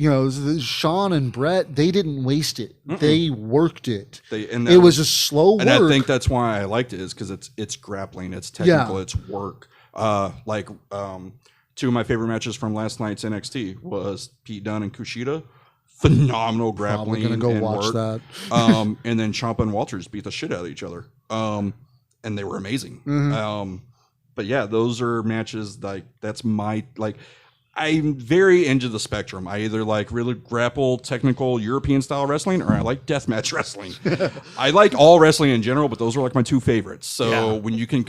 Sean and Brett, they didn't waste it. They worked it. It was a slow work. And I think that's why I liked it, is because it's grappling, it's technical, it's work. Two of my favorite matches from last night's NXT was Pete Dunne and Kushida. Phenomenal grappling. Probably gonna go watch work. that. And then Ciampa and Walters beat the shit out of each other. And they were amazing. But yeah, those are matches that's my I'm very into the spectrum. I either like really grapple, technical European style wrestling, or I like deathmatch wrestling. I like all wrestling in general, but those are like my two favorites. So when you can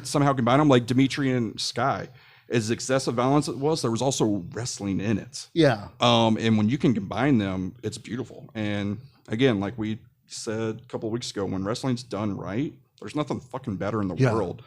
somehow combine them, like Dimitri and Sky, as excessive violence it was, there was also wrestling in it. Yeah. And when you can combine them, it's beautiful. And again, like we said a couple of weeks ago, when wrestling's done right, there's nothing fucking better in the world.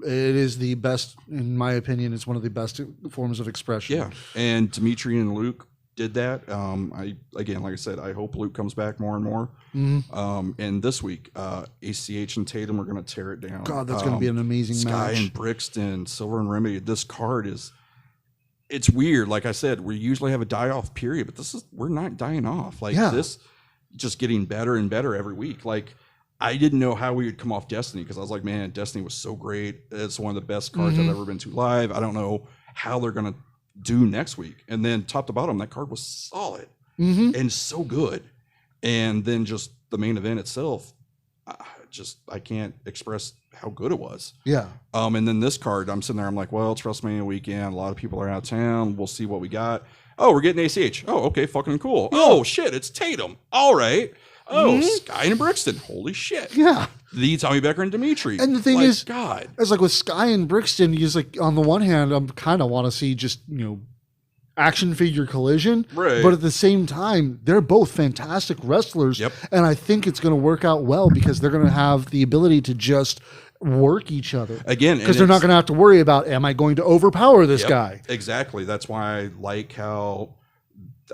It is the best, in my opinion. It's one of the best forms of expression. Yeah, and Dimitri and Luke did that. Like I said, I hope Luke comes back more and more. And this week, ACH and Tatum are going to tear it down. God, that's going to be an amazing Sky match. and Brixton, Silver and Remedy. This card it's weird. Like I said, we usually have a die-off period, but we're not dying off. This just getting better and better every week. Like, I didn't know how we would come off Destiny, because I was like, man, Destiny was so great. It's one of the best cards I've ever been to live. I don't know how they're going to do next week. And then top to bottom, that card was solid and so good. And then just the main event itself, I can't express how good it was. Yeah. And then this card, I'm sitting there, I'm like, well, it's WrestleMania weekend. A lot of people are out of town. We'll see what we got. Oh, we're getting ACH. Oh, okay, fucking cool. Oh, shit, it's Tatum. All right. Oh, Sky and Brixton. Holy shit. Yeah. The Tommy Becker and Dimitri. And the thing is, God. It's like with Sky and Brixton, he's like, on the one hand, I'm kind of want to see just, action figure collision. Right. But at the same time, they're both fantastic wrestlers. Yep. And I think it's going to work out well, because they're going to have the ability to just work each other. Again. Because they're not going to have to worry about, am I going to overpower this guy? Exactly. That's why I like how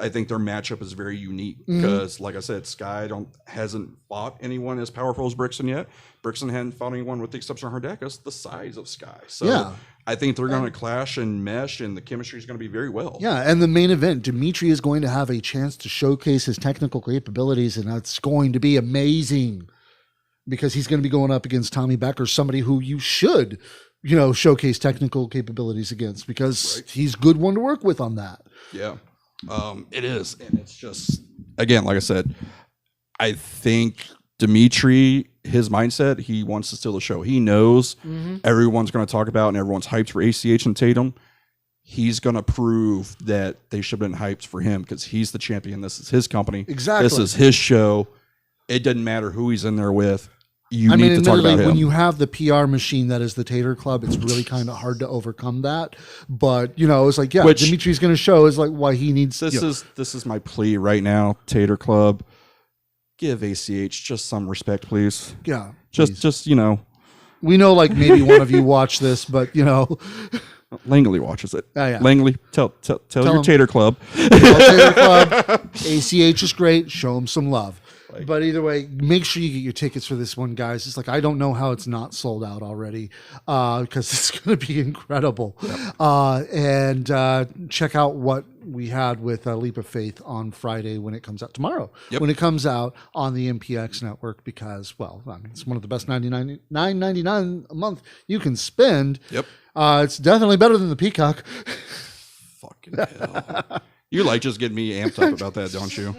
I think their matchup is very unique, because, like I said, Sky hasn't fought anyone as powerful as Brixton yet. Brixton hadn't fought anyone, with the exception of Hardacus, the size of Sky. So I think they're going to clash and mesh, and the chemistry is going to be very well. Yeah, and the main event, Dimitri is going to have a chance to showcase his technical capabilities, and that's going to be amazing, because he's going to be going up against Tommy Becker, somebody who you should, showcase technical capabilities against, because he's a good one to work with on that. Yeah. It is, and it's just, again, like I said, I think Dimitri, his mindset, he wants to steal the show. He knows everyone's going to talk about and everyone's hyped for ACH and Tatum. He's going to prove that they should have been hyped for him, because he's the champion. This is his company. Exactly. This is his show. It doesn't matter who he's in there with. You need to talk about him. When you have the PR machine that is the Tater Club, it's really kind of hard to overcome that. But it's like, Dimitri's going to show is like why he needs. This is my plea right now, Tater Club. Give ACH just some respect, please. Yeah, just We know, like, maybe one of you watch this, but Langley watches it. Oh, yeah. Langley, tell your him. Tater Club. Tater Club. ACH is great. Show him some love. But either way, make sure you get your tickets for this one, guys. It's like, I don't know how it's not sold out already, because it's going to be incredible. Yep. And check out what we had with Leap of Faith on Friday when it comes out tomorrow. Yep. When it comes out on the MPX network, because, it's one of the best $9.99 a month you can spend. Yep. It's definitely better than the Peacock. Fucking hell. You like just getting me amped up about that, don't you?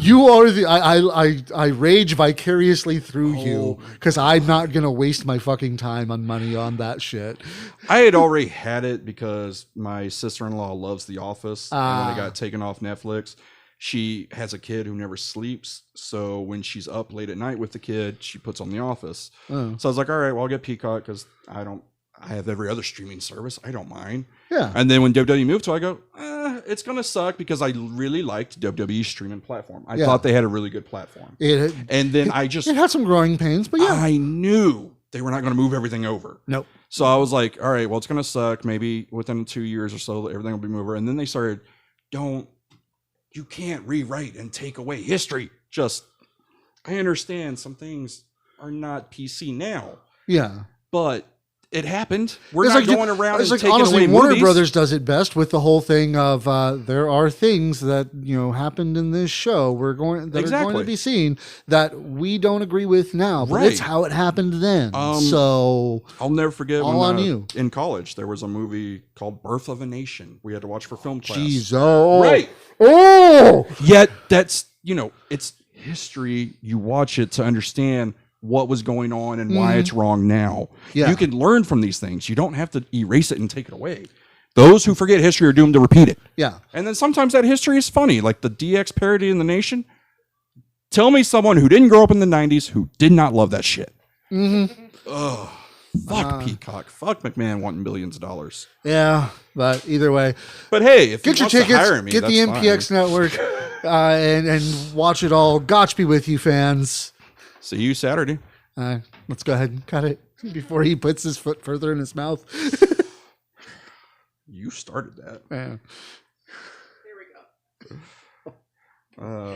You are I rage vicariously through you, because I'm not going to waste my fucking time on money on that shit. I had already had it because my sister-in-law loves The Office. And when it got taken off Netflix, she has a kid who never sleeps. So when she's up late at night with the kid, she puts on The Office. So I was like, all right, well, I'll get Peacock, because I have every other streaming service. I don't mind. Yeah. And then when WWE moved to, I go, it's going to suck, because I really liked WWE's streaming platform. I thought they had a really good platform. It had some growing pains, but I knew they were not going to move everything over. Nope. So I was like, all right, well, it's going to suck. Maybe within 2 years or so, everything will be moved over. And then they started, you can't rewrite and take away history. I understand some things are not PC now. Yeah. But it happened. We're not going around and taking honestly, away Warner movies. Brothers does it best with the whole thing of there are things that happened in this show are going to be seen that we don't agree with now, but it's how it happened then. So I'll never forget all on you. In college there was a movie called Birth of a Nation we had to watch for film class. Jeez, oh. Right. Oh, yet that's it's history. You watch it to understand what was going on and why it's wrong now. Yeah. You can learn from these things. You don't have to erase it and take it away. Those who forget history are doomed to repeat it. Yeah. And then sometimes that history is funny, like the DX parody in The Nation. Tell me someone who didn't grow up in the 90s who did not love that shit. Ugh. Fuck Peacock. Fuck McMahon wanting billions of dollars. Yeah, but either way. But hey, if get he your wants tickets, to hire me, get the MPX fine. network, and watch it all. Gotch be with you, fans. See you Saturday. Let's go ahead and cut it before he puts his foot further in his mouth. You started that. Yeah. Here we go.